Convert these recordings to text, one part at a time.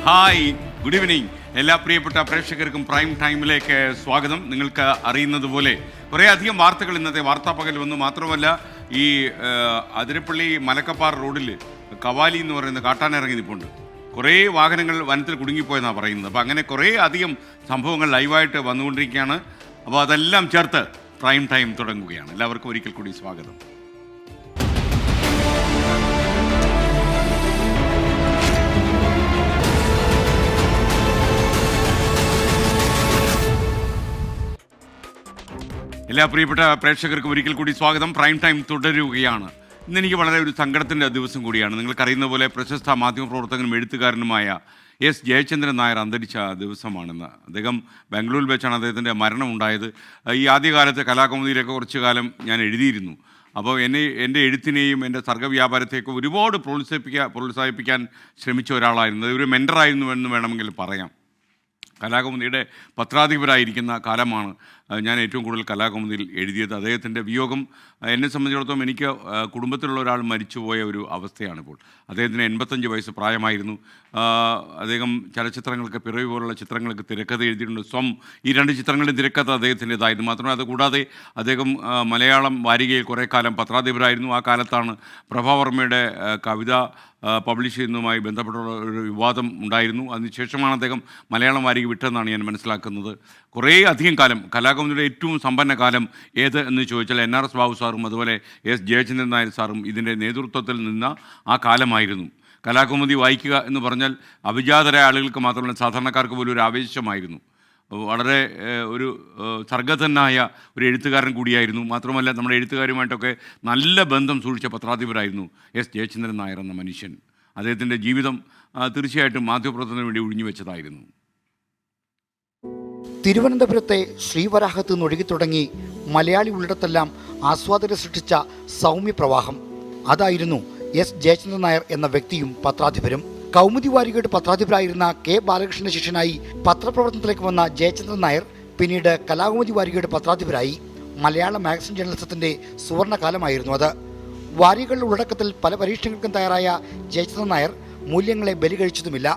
Hi, good evening. എല്ലാ പ്രിയപ്പെട്ട പ്രേക്ഷകർക്കും പ്രൈം ടൈമിലേക്ക് സ്വാഗതം. നിങ്ങൾക്ക് അറിയുന്നത് പോലെ കുറേ അധികം വാർത്തകൾ ഇന്നത്തെ വാർത്താ പകൽ വന്നു. മാത്രമല്ല, ഈ അതിരപ്പള്ളി മലക്കപ്പാറ റോഡിൽ കവാലി എന്ന് പറയുന്ന കാട്ടാനിറങ്ങി നിൽപ്പുണ്ട്. കുറേ വാഹനങ്ങൾ വനത്തിൽ കുടുങ്ങിപ്പോയെന്നാണ് പറയുന്നത്. അപ്പോൾ അങ്ങനെ കുറേ അധികം സംഭവങ്ങൾ ലൈവായിട്ട് വന്നുകൊണ്ടിരിക്കുകയാണ്. അപ്പോൾ അതെല്ലാം ചേർത്ത് പ്രൈം ടൈം തുടങ്ങുകയാണ്. എല്ലാവർക്കും ഒരിക്കൽ കൂടി സ്വാഗതം. എല്ലാ പ്രിയപ്പെട്ട പ്രേക്ഷകർക്കും ഒരിക്കൽ കൂടി സ്വാഗതം. പ്രൈം ടൈം തുടരുകയാണ്. ഇന്നെനിക്ക് വളരെ ഒരു സങ്കടത്തിൻ്റെ ദിവസം കൂടിയാണ്. നിങ്ങൾക്കറിയുന്ന പോലെ പ്രശസ്ത മാധ്യമപ്രവർത്തകനും എഴുത്തുകാരനുമായ എസ് ജയചന്ദ്രൻ നായർ അന്തരിച്ച ദിവസമാണെന്ന്. അദ്ദേഹം ബാംഗ്ലൂരിൽ വെച്ചാണ് അദ്ദേഹത്തിൻ്റെ മരണം ഉണ്ടായത്. ഈ ആദ്യകാലത്ത് കലാകൗമുദിയിലൊക്കെ കുറച്ചു കാലം ഞാൻ എഴുതിയിരുന്നു. അപ്പോൾ എൻ്റെ എഴുത്തിനെയും എൻ്റെ സർഗ്ഗവ്യാപാരത്തെയൊക്കെ ഒരുപാട് പ്രോത്സാഹിപ്പിക്കാൻ ശ്രമിച്ച ഒരാളായിരുന്നു. ഒരു മെൻറ്ററായിരുന്നു എന്ന് വേണമെങ്കിൽ പറയാം. കലാകൗമുദിയുടെ പത്രാധിപരായിരിക്കുന്ന കാലമാണ് ഞാൻ ഏറ്റവും കൂടുതൽ കലാകൗമുദിയിൽ എഴുതിയത്. അദ്ദേഹത്തിൻ്റെ വിയോഗം എന്നെ സംബന്ധിച്ചിടത്തോളം എനിക്ക് കുടുംബത്തിലുള്ള ഒരാൾ മരിച്ചുപോയ ഒരു അവസ്ഥയാണിപ്പോൾ. അദ്ദേഹത്തിന് 85 വയസ്സ് പ്രായമായിരുന്നു. അദ്ദേഹം ചലച്ചിത്രങ്ങൾക്ക് പിറവി പോലുള്ള ചിത്രങ്ങൾക്ക് തിരക്കഥ എഴുതിയിട്ടുണ്ട്. ഈ 2 ചിത്രങ്ങളുടെയും തിരക്കഥ അദ്ദേഹത്തിൻ്റെതായിരുന്നു. മാത്രമല്ല അതുകൂടാതെ അദ്ദേഹം മലയാളം വാരികയിൽ കുറേ കാലം പത്രാധിപരായിരുന്നു. ആ കാലത്താണ് പ്രഭാവർമ്മയുടെ കവിത പബ്ലിഷ് ചെയ്യുന്നതുമായി ബന്ധപ്പെട്ടുള്ള ഒരു വിവാദം ഉണ്ടായിരുന്നു. അതിനുശേഷമാണ് അദ്ദേഹം മലയാളം വാരിക വിട്ടതെന്നാണ് ഞാൻ മനസ്സിലാക്കുന്നത്. കുറേ അധികം കാലം കലാകൗമുദിയുടെ ഏറ്റവും സമ്പന്ന കാലം ഏത് എന്ന് ചോദിച്ചാൽ NRS ബാബു സാറും അതുപോലെ എസ് ജയചന്ദ്രൻ നായർ സാറും ഇതിൻ്റെ നേതൃത്വത്തിൽ നിന്ന ആ കാലമായിരുന്നു. കലാകൗമുദി വായിക്കുക എന്ന് പറഞ്ഞാൽ അഭിജാതരായ ആളുകൾക്ക് മാത്രമല്ല സാധാരണക്കാർക്ക് പോലും ഒരു ആവേശമായിരുന്നു. വളരെ ഒരു സർഗതനായ ഒരു എഴുത്തുകാരൻ കൂടിയായിരുന്നു. മാത്രമല്ല നമ്മുടെ എഴുത്തുകാരുമായിട്ടൊക്കെ നല്ല ബന്ധം സൂക്ഷിച്ച പത്രാധിപരായിരുന്നു എസ് ജയചന്ദ്രൻ നായർ എന്ന മനുഷ്യൻ. അദ്ദേഹത്തിൻ്റെ ജീവിതം തീർച്ചയായിട്ടും മാധ്യമപ്രവർത്തനത്തിന് വേണ്ടി ഒഴിഞ്ഞു വെച്ചതായിരുന്നു. തിരുവനന്തപുരത്തെ ശ്രീവരാഹത്ത് നിന്നൊഴുകി തുടങ്ങി മലയാളി ഉള്ളിടത്തെല്ലാം ആസ്വാദകരെ സൃഷ്ടിച്ച സൗമ്യ പ്രവാഹം. അതായിരുന്നു എസ് ജയചന്ദ്രൻ നായർ എന്ന വ്യക്തിയും പത്രാധിപരും. കൗമുദി വാരികയുടെ പത്രാധിപരായിരുന്ന കെ ബാലകൃഷ്ണന്റെ ശിഷ്യനായി പത്രപ്രവർത്തനത്തിലേക്ക് വന്ന ജയചന്ദ്രൻ നായർ പിന്നീട് കലാകൗമുദി വാരികയുടെ പത്രാധിപരായി. മലയാള മാഗസിൻ ജേർണലിസത്തിന്റെ സുവർണകാലമായിരുന്നു അത്. വാരികകളുടെ ഉള്ളടക്കത്തിൽ പല പരീക്ഷണങ്ങൾക്കും തയ്യാറായ ജയചന്ദ്രൻ നായർ മൂല്യങ്ങളെ ബലി കഴിച്ചതുമില്ല.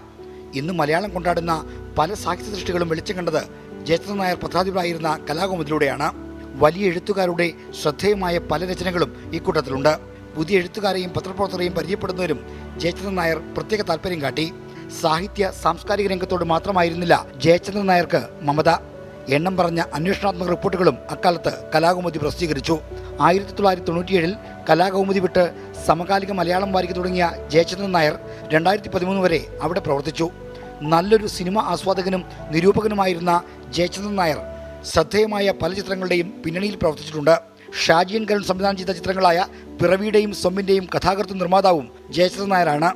ഇന്ന് മലയാളം കൊണ്ടാടുന്ന പല സാഹിത്യ സൃഷ്ടികളും വെളിച്ചം കണ്ടത് ജയചന്ദ്രൻ നായർ പത്രാധിപരായിരുന്ന കലാകൗമുദിലൂടെയാണ്. വലിയ എഴുത്തുകാരുടെ ശ്രദ്ധേയമായ പല രചനകളും ഇക്കൂട്ടത്തിലുണ്ട്. പുതിയ എഴുത്തുകാരെയും പത്രപ്രവർത്തകരെയും പരിചയപ്പെടുന്നവരും ജയചന്ദ്രൻ നായർ പ്രത്യേക താല്പര്യം കാട്ടി. സാഹിത്യ സാംസ്കാരിക രംഗത്തോട് മാത്രമായിരുന്നില്ല ജയചന്ദ്രൻ നായർക്ക് മമത. എണ്ണം പറഞ്ഞ അന്വേഷണാത്മക റിപ്പോർട്ടുകളും അക്കാലത്ത് കലാകൗമുദി പ്രസിദ്ധീകരിച്ചു. 1997 കലാകൗമുദി വിട്ട് സമകാലിക മലയാളം വാരിക തുടങ്ങിയ ജയചന്ദ്രൻ നായർ 2013 വരെ അവിടെ പ്രവർത്തിച്ചു. നല്ലൊരു സിനിമ ആസ്വാദകനും നിരൂപകനുമായിരുന്ന ജയചന്ദ്രൻ നായർ ശ്രദ്ധേയമായ പല ചിത്രങ്ങളുടെയും പിന്നണിയിൽ പ്രവർത്തിച്ചിട്ടുണ്ട്. ഷാജിയൻ കരുൺ സംവിധാനം ചെയ്ത ചിത്രങ്ങളായ പിറവിയുടെയും സ്വമ്മിൻ്റെയും കഥാകൃത്തും നിർമ്മാതാവും ജയചന്ദ്രൻ നായരാണ്.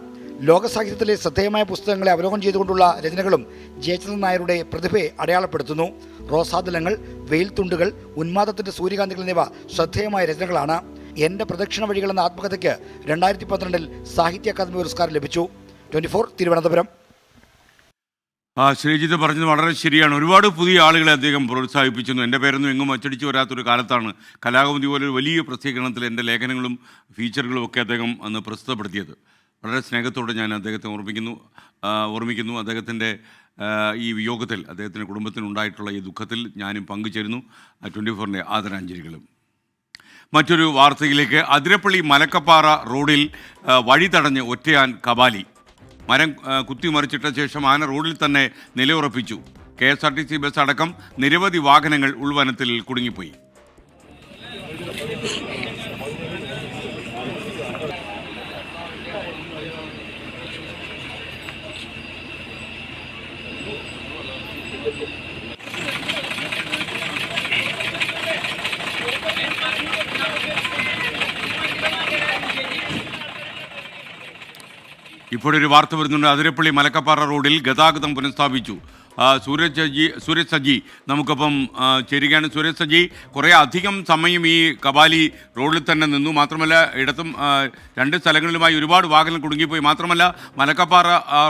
ലോകസാഹിത്യത്തിലെ ശ്രദ്ധേയമായ പുസ്തകങ്ങളെ അവലോകനം ചെയ്തുകൊണ്ടുള്ള രചനകളും ജയചന്ദ്രൻ നായരുടെ പ്രതിഭയെ അടയാളപ്പെടുത്തുന്നു. റോസാതലങ്ങൾ, വെയിൽത്തുണ്ടുകൾ, ഉന്മാദത്തിന്റെ സൂര്യകാന്തികൾ എന്നിവ ശ്രദ്ധേയമായ രചനകളാണ്. എൻ്റെ പ്രദക്ഷിണ വഴികൾ എന്ന ആത്മകഥയ്ക്ക് 2012 സാഹിത്യ അക്കാദമി പുരസ്കാരം ലഭിച്ചു. 24 തിരുവനന്തപുരം. ശ്രീജിത്ത് പറഞ്ഞത് വളരെ ശരിയാണ്. ഒരുപാട് പുതിയ ആളുകളെ അദ്ദേഹം പ്രോത്സാഹിപ്പിച്ചിരുന്നു. എൻ്റെ പേരൊന്നും എങ്ങും അച്ചടിച്ച് വരാത്തൊരു കാലത്താണ് കലാകൗമുദി പോലെ ഒരു വലിയ പ്രസിദ്ധീകരണത്തിൽ എൻ്റെ ലേഖനങ്ങളും ഫീച്ചറുകളും ഒക്കെ അദ്ദേഹം അന്ന് പ്രസിദ്ധപ്പെടുത്തിയത്. വളരെ സ്നേഹത്തോടെ ഞാൻ അദ്ദേഹത്തെ ഓർമ്മിക്കുന്നു. അദ്ദേഹത്തിൻ്റെ ഈ വിയോഗത്തിൽ അദ്ദേഹത്തിൻ്റെ കുടുംബത്തിനുണ്ടായിട്ടുള്ള ഈ ദുഃഖത്തിൽ ഞാനും പങ്കുചേരുന്നു. 24ൻ്റെ ആദരാഞ്ജലികളും. മറ്റൊരു വാർത്തയിലേക്ക്. അതിരപ്പള്ളി മലക്കപ്പാറ റോഡിൽ വഴി തടഞ്ഞ് ഒറ്റയാൻ കബാലി. മരം കുത്തിമറിച്ചിട്ട ശേഷം ആന റോഡിൽ തന്നെ നിലയുറപ്പിച്ചു. KSRTC ബസ് അടക്കം നിരവധി വാഹനങ്ങൾ ഉൾവനത്തിൽ കുടുങ്ങിപ്പോയി. ഇപ്പോഴൊരു വാർത്ത വരുന്നുണ്ട്. അതിരപ്പള്ളി മലക്കപ്പാറ റോഡിൽ ഗതാഗതം പുനഃസ്ഥാപിച്ചു. സൂരജ് സജി നമുക്കൊപ്പം ചേരുകയാണ്. സൂരജ് സജി, കുറേ അധികം സമയം ഈ കബാലി റോഡിൽ തന്നെ നിന്നു. മാത്രമല്ല ഇടത്തും 2 സ്ഥലങ്ങളിലുമായി ഒരുപാട് വാഹനം കുടുങ്ങിപ്പോയി. മാത്രമല്ല മലക്കപ്പാറ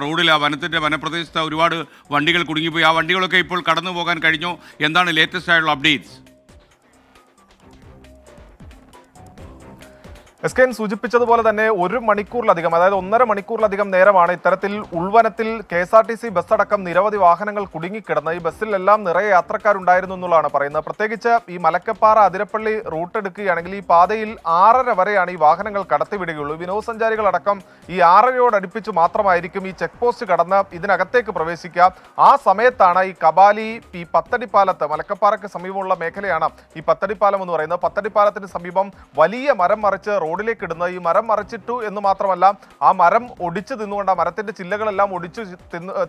റോഡിൽ വനത്തിൻ്റെ വനപ്രദേശത്ത് ഒരുപാട് വണ്ടികൾ കുടുങ്ങിപ്പോയി. ആ വണ്ടികളൊക്കെ ഇപ്പോൾ കടന്നു പോകാൻ കഴിഞ്ഞോ? എന്താണ് ലേറ്റസ്റ്റ് ആയിട്ടുള്ള അപ്ഡേറ്റ്സ്? SKN സൂചിപ്പിച്ചതുപോലെ തന്നെ 1 മണിക്കൂറിലധികം, അതായത് 1.5 മണിക്കൂറിലധികം നേരമാണ് ഇത്തരത്തിൽ ഉൾവനത്തിൽ KSRTC ബസ് അടക്കം നിരവധി വാഹനങ്ങൾ കുടുങ്ങിക്കിടന്ന്. ഈ ബസ്സിലെല്ലാം നിറയെ യാത്രക്കാരുണ്ടായിരുന്നു എന്നുള്ളതാണ് പറയുന്നത്. പ്രത്യേകിച്ച് ഈ മലക്കപ്പാറ അതിരപ്പള്ളി റൂട്ട് എടുക്കുകയാണെങ്കിൽ ഈ പാതയിൽ 6:30 വരെയാണ് ഈ വാഹനങ്ങൾ കടത്തിവിടുകയുള്ളൂ. വിനോദസഞ്ചാരികളടക്കം ഈ 6:30 അടുപ്പിച്ച് മാത്രമായിരിക്കും ഈ ചെക്ക് പോസ്റ്റ് കടന്ന് ഇതിനകത്തേക്ക് പ്രവേശിക്കുക. ആ സമയത്താണ് ഈ കബാലി, ഈ പത്തടിപ്പാലത്ത്, മലക്കപ്പാറയ്ക്ക് സമീപമുള്ള മേഖലയാണ് ഈ പത്തടിപ്പാലം എന്ന് പറയുന്നത്. പത്തടിപ്പാലത്തിന് സമീപം വലിയ മരം മറിച്ച് റോഡിലേക്ക് ഇടുന്നത്. ഈ മരം മറിച്ചിട്ടു എന്ന് മാത്രമല്ല, ആ മരം ഒടിച്ചു തിന്നുകൊണ്ട്, ആ മരത്തിന്റെ ചില്ലകളെല്ലാം ഒടിച്ചു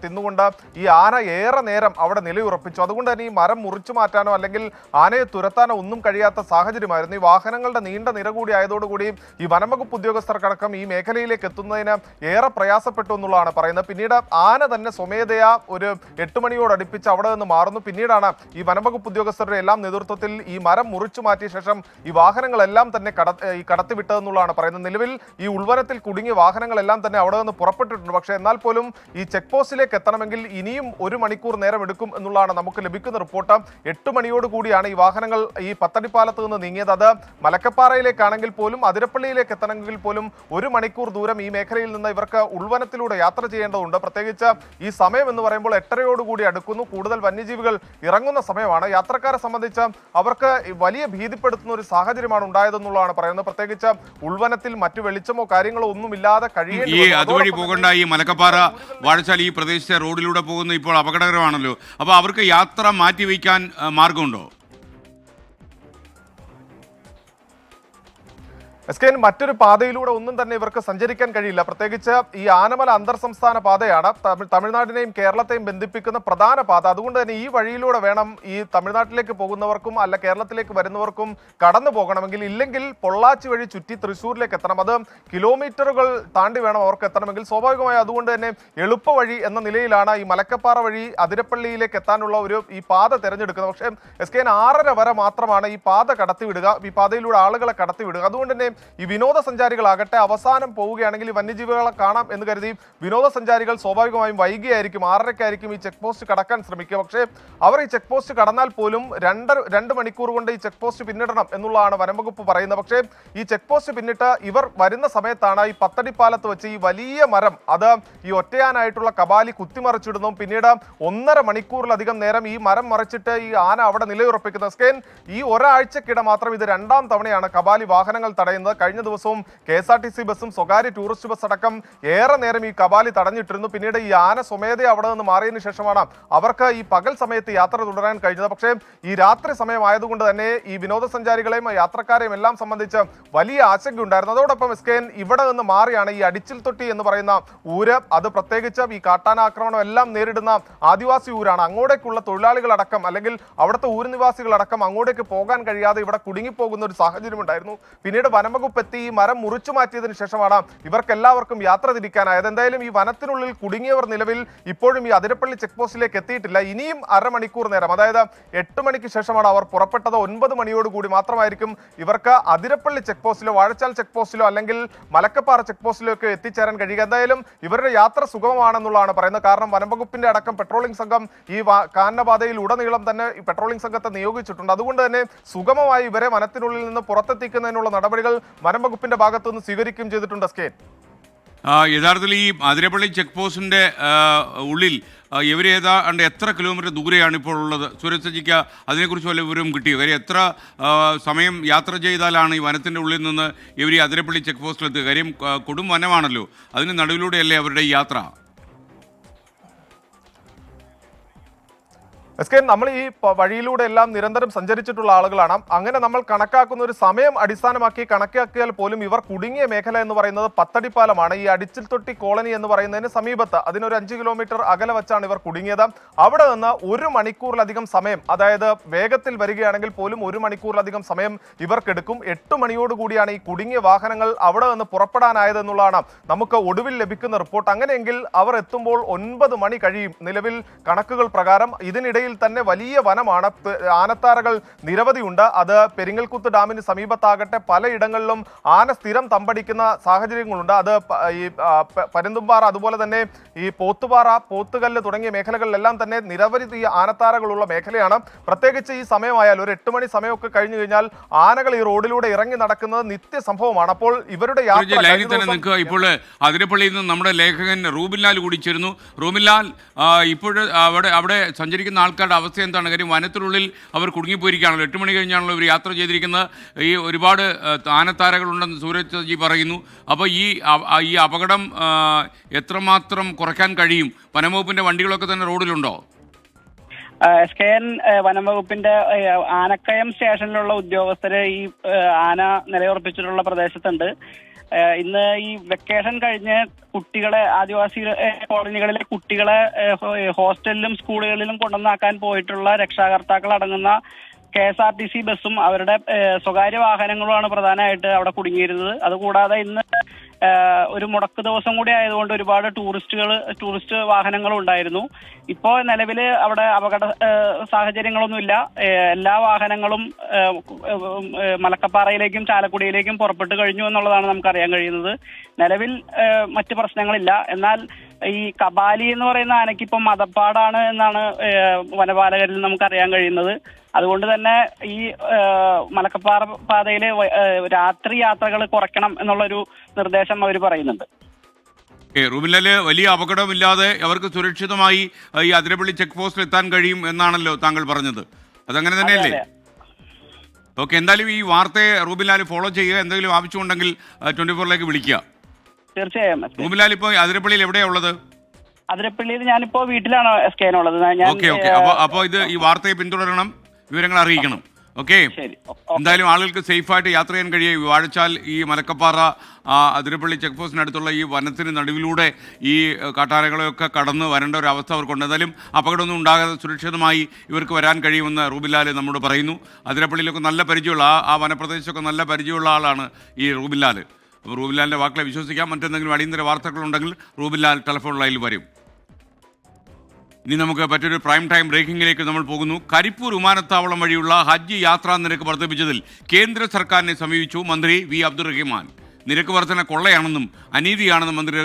തിന്നുകൊണ്ട് ഈ ആന ഏറെ നേരം അവിടെ നിലയുറപ്പിച്ചു. അതുകൊണ്ട് തന്നെ ഈ മരം മുറിച്ചു മാറ്റാനോ അല്ലെങ്കിൽ ആനയെ തുരത്താനോ ഒന്നും കഴിയാത്ത സാഹചര്യമായിരുന്നു. ഈ വാഹനങ്ങളുടെ നീണ്ട നിര കൂടി ആയതോടുകൂടി ഈ വനംവകുപ്പ് ഉദ്യോഗസ്ഥർക്കടക്കം ഈ മേഖലയിലേക്ക് എത്തുന്നതിന് ഏറെ പ്രയാസപ്പെട്ടു എന്നുള്ളതാണ് പറയുന്നത്. പിന്നീട് ആന തന്നെ സ്വമേധയാ ഒരു 8 മണിയോടടുപ്പിച്ച് അവിടെ നിന്ന് മാറുന്നു. പിന്നീടാണ് ഈ വനംവകുപ്പ് ഉദ്യോഗസ്ഥരുടെ എല്ലാം നേതൃത്വത്തിൽ ഈ മരം മുറിച്ചു മാറ്റിയ ശേഷം ഈ വാഹനങ്ങളെല്ലാം തന്നെ കടത്തിവിട്ടതെന്നുള്ളതാണ് പറയുന്നത്. നിലവിൽ ഈ ഉൾവനത്തിൽ കുടുങ്ങിയ വാഹനങ്ങളെല്ലാം തന്നെ അവിടെ നിന്ന് പുറപ്പെട്ടിട്ടുണ്ട്. പക്ഷേ എന്നാൽ പോലും ഈ ചെക്ക് പോസ്റ്റിലേക്ക് എത്തണമെങ്കിൽ ഇനിയും 1 മണിക്കൂർ നേരം എടുക്കും എന്നുള്ളതാണ് നമുക്ക് ലഭിക്കുന്ന റിപ്പോർട്ട്. 8 മണിയോട് കൂടിയാണ് ഈ വാഹനങ്ങൾ ഈ പത്തടിപ്പാലത്ത് നിന്ന് നീങ്ങിയത്. അത് മലക്കപ്പാറയിലേക്കാണെങ്കിൽ പോലും അതിരപ്പള്ളിയിലേക്ക് എത്തണമെങ്കിൽ പോലും 1 മണിക്കൂർ ദൂരം ഈ മേഖലയിൽ നിന്ന് ഇവർക്ക് ഉൾവനത്തിലൂടെ യാത്ര ചെയ്യേണ്ടതുണ്ട്. പ്രത്യേകിച്ച് ഈ സമയം എന്ന് പറയുമ്പോൾ 8:30 അടുക്കുന്നു. കൂടുതൽ വന്യജീവികൾ ഇറങ്ങുന്ന സമയമാണ്. യാത്രക്കാരെ സംബന്ധിച്ച് അവർക്ക് വലിയ ഭീതിപ്പെടുത്തുന്ന ഒരു സാഹചര്യമാണ് ഉണ്ടായതെന്നുള്ളതാണ് പറയുന്നത്. പ്രത്യേകിച്ച് ഉൾവനത്തിൽ മറ്റു വെളിച്ചമോ കാര്യങ്ങളോ ഒന്നുമില്ലാതെ ഈ അതുവഴി പോകേണ്ട ഈ മലക്കപ്പാറ വാഴച്ചാൽ ഈ പ്രദേശത്തെ റോഡിലൂടെ പോകുന്ന ഇപ്പോൾ അപകടകരമാണല്ലോ. അപ്പോൾ അവർക്ക് യാത്ര മാറ്റിവെക്കാൻ മാർഗമുണ്ടോ? SKN മറ്റൊരു പാതയിലൂടെ ഒന്നും തന്നെ ഇവർക്ക് സഞ്ചരിക്കാൻ കഴിയില്ല. പ്രത്യേകിച്ച് ഈ ആനമല അന്തർ സംസ്ഥാന പാതയാണ് തമിഴ്നാടിനെയും കേരളത്തെയും ബന്ധിപ്പിക്കുന്ന പ്രധാന പാത. അതുകൊണ്ട് തന്നെ ഈ വഴിയിലൂടെ വേണം ഈ തമിഴ്നാട്ടിലേക്ക് പോകുന്നവർക്കും അല്ല കേരളത്തിലേക്ക് വരുന്നവർക്കും കടന്നു പോകണമെങ്കിൽ. ഇല്ലെങ്കിൽ പൊള്ളാച്ചി വഴി ചുറ്റി തൃശ്ശൂരിലേക്ക് എത്തണം. അത് കിലോമീറ്ററുകൾ താണ്ടി വേണം അവർക്ക് എത്തണമെങ്കിൽ. സ്വാഭാവികമായി അതുകൊണ്ട് തന്നെ എളുപ്പ വഴി എന്ന നിലയിലാണ് ഈ മലക്കപ്പാറ വഴി അതിരപ്പള്ളിയിലേക്ക് എത്താനുള്ള ഈ പാത തിരഞ്ഞെടുക്കുന്നത്. പക്ഷേ SKN 6:30 വരെ മാത്രമാണ് ഈ പാത കടത്തിവിടുക, ഈ പാതയിലൂടെ ആളുകളെ കടത്തിവിടുക. അതുകൊണ്ട് തന്നെ ഈ വിനോദസഞ്ചാരികളാകട്ടെ അവസാനം പോവുകയാണെങ്കിൽ ഈ വന്യജീവികളെ കാണാം എന്ന് കരുതി വിനോദസഞ്ചാരികൾ സ്വാഭാവികമായും വൈകിയായിരിക്കും 6:30 ഈ ചെക്ക് പോസ്റ്റ് കടക്കാൻ ശ്രമിക്കുക. പക്ഷേ അവർ ഈ ചെക്ക് പോസ്റ്റ് കടന്നാൽ പോലും 2 മണിക്കൂർ കൊണ്ട് ഈ ചെക്ക് പോസ്റ്റ് പിന്നിടണം എന്നുള്ളതാണ് വനംവകുപ്പ് പറയുന്നത്. പക്ഷേ ഈ ചെക്ക് പോസ്റ്റ് പിന്നിട്ട് ഇവർ വരുന്ന സമയത്താണ് ഈ പത്തടിപ്പാലത്ത് വെച്ച് ഈ വലിയ മരം അത് ഈ ഒറ്റയാനായിട്ടുള്ള കബാലി കുത്തിമറിച്ചിടുന്നു. പിന്നീട് 1.5 മണിക്കൂറിലധികം നേരം ഈ മരം മറിച്ചിട്ട് ഈ ആന അവിടെ നിലയുറപ്പിക്കുന്നത്. സ്കെയിൻ ഈ ഒരാഴ്ചക്കിടെ മാത്രം ഇത് 2ാം തവണയാണ് കബാലി വാഹനങ്ങൾ തടയുന്നത്. കഴിഞ്ഞ ദിവസവും KSRTC ബസ്സും സ്വകാര്യ ടൂറിസ്റ്റ് ബസ് അടക്കം ഏറെ നേരം ഈ കബാലി തടഞ്ഞിട്ടിരുന്നു. പിന്നീട് ഈ ആന സ്വമേധയെ അവിടെ നിന്ന് മാറിയതിനു ശേഷമാണ് അവർക്ക് ഈ പകൽ സമയത്ത് യാത്ര തുടരാൻ കഴിഞ്ഞത്. പക്ഷേ ഈ രാത്രി സമയമായതുകൊണ്ട് തന്നെ ഈ വിനോദസഞ്ചാരികളെയും യാത്രക്കാരെയും എല്ലാം സംബന്ധിച്ച് വലിയ ആശങ്കയുണ്ടായിരുന്നു. അതോടൊപ്പം SKN ഇവിടെ നിന്ന് മാറിയാണ് ഈ അടിച്ചിൽ തൊട്ടി എന്ന് പറയുന്ന ഊര്, അത് പ്രത്യേകിച്ച് ഈ കാട്ടാന ആക്രമണം എല്ലാം നേരിടുന്ന ആദിവാസി ഊരാണ്. അങ്ങോട്ടേക്കുള്ള തൊഴിലാളികളടക്കം അല്ലെങ്കിൽ അവിടുത്തെ ഊര് നിവാസികളടക്കം അങ്ങോട്ടേക്ക് പോകാൻ കഴിയാതെ ഇവിടെ കുടുങ്ങിപ്പോകുന്ന ഒരു സാഹചര്യം ഉണ്ടായിരുന്നു. പിന്നീട് വനംവകുപ്പ് എത്തി ഈ മരം മുറിച്ചു മാറ്റിയതിനു ശേഷമാണ് ഇവർക്കെല്ലാവർക്കും യാത്ര തിരിക്കാനായത്. എന്തായാലും ഈ വനത്തിനുള്ളിൽ കുടുങ്ങിയവർ നിലവിൽ ഇപ്പോഴും ഈ അതിരപ്പള്ളി ചെക്ക് പോസ്റ്റിലേക്ക് എത്തിയിട്ടില്ല. ഇനിയും 1/2 മണിക്കൂർ നേരം, അതായത് 8 മണിക്ക് ശേഷമാണ് അവർ പുറപ്പെട്ടത്. 9 മണിയോടുകൂടി മാത്രമായിരിക്കും ഇവർക്ക് അതിരപ്പള്ളി ചെക്ക് പോസ്റ്റിലോ വാഴച്ചാൽ ചെക്ക് പോസ്റ്റിലോ അല്ലെങ്കിൽ മലക്കപ്പാറ ചെക്ക് പോസ്റ്റിലോ ഒക്കെ എത്തിച്ചേരാൻ കഴിയുക. എന്തായാലും ഇവരുടെ യാത്ര സുഗമമാണെന്നുള്ളതാണ് പറയുന്നത്. കാരണം വനംവകുപ്പിന്റെ അടക്കം പെട്രോളിംഗ് സംഘം ഈ കാനനപാതയിൽ ഉടനീളം തന്നെ ഈ പെട്രോളിംഗ് സംഘത്തെ നിയോഗിച്ചിട്ടുണ്ട്. അതുകൊണ്ട് തന്നെ സുഗമമായി ഇവരെ വനത്തിനുള്ളിൽ നിന്ന് പുറത്തെത്തിക്കുന്നതിനുള്ള നടപടികൾ വനംവകുപ്പിന്റെ ഭാഗത്തു നിന്ന് സ്വീകരിക്കുകയും ചെയ്തിട്ടുണ്ട്. സ്കേൻ യഥാർത്ഥത്തിൽ ഈ അതിരപ്പള്ളി ചെക്ക് പോസ്റ്റിന്റെ ഉള്ളിൽ ഇവർ ഏതാണ്ട് എത്ര കിലോമീറ്റർ ദൂരെയാണ് ഇപ്പോൾ ഉള്ളത്? സുരക്ഷയ്ക്ക് അതിനെക്കുറിച്ച് വല്ല വിവരവും കിട്ടിയോ? കാര്യം എത്ര സമയം യാത്ര ചെയ്താലാണ് ഈ വനത്തിൻ്റെ ഉള്ളിൽ നിന്ന് ഇവർ ഈ അതിരപ്പള്ളി ചെക്ക് പോസ്റ്റിലെത്തുക? കാര്യം കൊടും വനമാണല്ലോ, അതിന് നടുവിലൂടെയല്ലേ അവരുടെ ഈ യാത്ര? നമ്മൾ ഈ വഴിയിലൂടെ എല്ലാം നിരന്തരം സഞ്ചരിച്ചിട്ടുള്ള ആളുകളാണ്. അങ്ങനെ നമ്മൾ കണക്കാക്കുന്ന ഒരു സമയം അടിസ്ഥാനമാക്കി കണക്കാക്കിയാൽ പോലും ഇവർ കുടുങ്ങിയ മേഖല എന്ന് പറയുന്നത് പത്തടിപ്പാലമാണ്. ഈ അടിച്ചിൽ തൊട്ടി കോളനി എന്ന് പറയുന്നതിന് സമീപത്ത് അതിനൊരു 5 കിലോമീറ്റർ അകലെ വെച്ചാണ് ഇവർ കുടുങ്ങിയത്. അവിടെ നിന്ന് 1 മണിക്കൂറിലധികം സമയം, അതായത് വേഗത്തിൽ വരികയാണെങ്കിൽ പോലും 1 മണിക്കൂറിലധികം സമയം ഇവർക്കെടുക്കും. 8 മണിയോടുകൂടിയാണ് ഈ കുടുങ്ങിയ വാഹനങ്ങൾ അവിടെ നിന്ന് പുറപ്പെടാനായതെന്നുള്ളതാണ് നമുക്ക് ഒടുവിൽ ലഭിക്കുന്ന റിപ്പോർട്ട്. അങ്ങനെയെങ്കിൽ അവർ എത്തുമ്പോൾ 9 മണി കഴിയും നിലവിൽ കണക്കുകൾ പ്രകാരം. ഇതിനിടയിൽ മേഖലയിൽ തന്നെ വലിയ വനമാണ്. ആനത്താരകൾ നിരവധിയുണ്ട്. അത് പെരിങ്ങൽകുത്ത് ഡാമിന് സമീപത്താകട്ടെ പലയിടങ്ങളിലും ആന സ്ഥിരം തമ്പടിക്കുന്ന സാഹചര്യങ്ങളുണ്ട്. അത് ഈ പരുന്തുംപാറ, അതുപോലെ തന്നെ ഈ പോത്തുപാറ, പോത്തുകല്ല് തുടങ്ങിയ മേഖലകളിലെല്ലാം തന്നെ നിരവധി ആനത്താരകളുള്ള മേഖലയാണ്. പ്രത്യേകിച്ച് ഈ സമയമായാൽ ഒരു 8 മണി സമയമൊക്കെ കഴിഞ്ഞു കഴിഞ്ഞാൽ ആനകൾ ഈ റോഡിലൂടെ ഇറങ്ങി നടക്കുന്നത് നിത്യ സംഭവമാണ്. അപ്പോൾ ഇവരുടെ ഇപ്പോൾ അതിരപ്പള്ളിയിൽ നിന്ന് നമ്മുടെ ലേഖകൻ റൂബിൻലാൽ കൂടി ചേരുന്നു. റൂബിൻലാൽ, ഇപ്പോൾ അവിടെ സഞ്ചരിക്കുന്ന ആൾക്കാരുടെ അവസ്ഥ എന്താണ്? കാര്യം വനത്തിനുള്ളിൽ അവർ കുടുങ്ങിപ്പോയിരിക്കുകയാണല്ലോ. 8 മണി കഴിഞ്ഞാണല്ലോ ഇവർ യാത്ര ചെയ്തിരിക്കുന്നത്. ഈ ഒരുപാട് ആനത്താരകളുണ്ടെന്ന് സൂരജ് ജി പറയുന്നു. അപ്പോൾ ഈ അപകടം എത്രമാത്രം കുറയ്ക്കാൻ കഴിയും? വനംവകുപ്പിന്റെ വണ്ടികളൊക്കെ തന്നെ റോഡിലുണ്ടോ? SKN വനംവകുപ്പിന്റെ ആനക്കയം സ്റ്റേഷനിലുള്ള ഉദ്യോഗസ്ഥര് ഈ ആന നിലയുറപ്പിച്ചിട്ടുള്ള പ്രദേശത്തുണ്ട്. ഇന്ന് ഈ വെക്കേഷൻ കഴിഞ്ഞ് കുട്ടികളെ, ആദിവാസി കോളനികളിലെ കുട്ടികളെ ഹോസ്റ്റലിലും സ്കൂളുകളിലും കൊണ്ടുവന്നാക്കാൻ പോയിട്ടുള്ള രക്ഷാകർത്താക്കൾ അടങ്ങുന്ന KSRTC ബസ്സും അവരുടെ സ്വകാര്യ വാഹനങ്ങളുമാണ് പ്രധാനമായിട്ട് അവിടെ കുടുങ്ങിയിരുന്നത്. അതുകൂടാതെ ഇന്ന് ഒരു മുടക്ക് ദിവസം കൂടി ആയതുകൊണ്ട് ഒരുപാട് ടൂറിസ്റ്റ് വാഹനങ്ങളും ഉണ്ടായിരുന്നു. ഇപ്പോൾ നിലവിൽ അവിടെ അപകട സാഹചര്യങ്ങളൊന്നുമില്ല. എല്ലാ വാഹനങ്ങളും മലക്കപ്പാറയിലേക്കും ചാലക്കുടിയിലേക്കും പുറപ്പെട്ടു കഴിഞ്ഞു എന്നുള്ളതാണ് നമുക്കറിയാൻ കഴിയുന്നത്. നിലവിൽ മറ്റ് പ്രശ്നങ്ങളില്ല. എന്നാൽ ഈ കബാലി എന്ന് പറയുന്ന ആനയ്ക്ക് ഇപ്പം മതപ്പാടാണ് എന്നാണ് വനപാലകരിൽ നമുക്കറിയാൻ കഴിയുന്നത്. അതുകൊണ്ട് തന്നെ ഈ മലക്കപ്പാറ പാതയിലെ രാത്രി യാത്രകൾ കുറയ്ക്കണം എന്നുള്ളൊരു നിർദ്ദേശം അവർ പറയുന്നുണ്ട്. റൂബിൻലാല്, വലിയ അപകടമില്ലാതെ അവർക്ക് സുരക്ഷിതമായി ഈ അതിരപ്പള്ളി ചെക്ക് പോസ്റ്റിൽ എത്താൻ കഴിയും എന്നാണല്ലോ താങ്കൾ പറഞ്ഞത്. അതങ്ങനെ തന്നെയല്ലേ? ഓക്കെ, എന്തായാലും ഈ വാർത്തയെ റൂബിൻലാല് ഫോളോ ചെയ്യുക. എന്തെങ്കിലും ആവശ്യമുണ്ടെങ്കിൽ 24ലേക്ക് വിളിക്കുക. തീർച്ചയായും. റൂബിൻലാൽ, ഇപ്പോൾ അതിരപ്പള്ളിയിൽ എവിടെയാ ഉള്ളത്? അതിരപ്പള്ളിയിൽ ഞാനിപ്പോ വീട്ടിലാണ് SKN ഉള്ളത്. ഓക്കെ, അപ്പോൾ ഇത് ഈ വാർത്തയെ പിന്തുടരണം, വിവരങ്ങൾ അറിയിക്കണം. ഓക്കെ, എന്തായാലും ആളുകൾക്ക് സേഫായിട്ട് യാത്ര ചെയ്യാൻ കഴിയും. വാഴച്ചാൽ, ഈ മലക്കപ്പാറ, അതിരപ്പള്ളി ചെക്ക് പോസ്റ്റിനടുത്തുള്ള ഈ വനത്തിന് നടുവിലൂടെ ഈ കാട്ടാനകളെയൊക്കെ കടന്ന് വരേണ്ട ഒരു അവസ്ഥ അവർക്കുണ്ട്. എന്തായാലും അപകടമൊന്നും ഉണ്ടാകാതെ സുരക്ഷിതമായി ഇവർക്ക് വരാൻ കഴിയുമെന്ന് റൂബിൻലാൽ നമ്മോട് പറയുന്നു. അതിരപ്പള്ളിയിലൊക്കെ നല്ല പരിചയമുള്ള ആ വനപ്രദേശമൊക്കെ നല്ല പരിചയമുള്ള ആളാണ് ഈ റൂബിൻലാൽ. അപ്പോൾ റൂബിൻലാലിൻ്റെ വാക്കുകളെ വിശ്വസിക്കാം. മറ്റെന്തെങ്കിലും അടിയന്തര വാർത്തകളുണ്ടെങ്കിൽ റൂബിൻലാൽ ടെലിഫോൺ ലൈനിൽ വരും. ഇനി നമുക്ക് മറ്റൊരു പ്രൈം ടൈം ബ്രേക്കിംഗിലേക്ക് നമ്മൾ പോകുന്നു. കരിപ്പൂർ വിമാനത്താവളം വഴിയുള്ള ഹജ്ജ് യാത്രാ നിരക്ക് വർദ്ധിപ്പിച്ചതിൽ കേന്ദ്ര സർക്കാരിനെ സമീപിച്ചു മന്ത്രി വി അബ്ദുറഹ്മാൻ. നിരക്ക് വർധന കൊള്ളയാണെന്നും അനീതിയാണെന്നും മന്ത്രി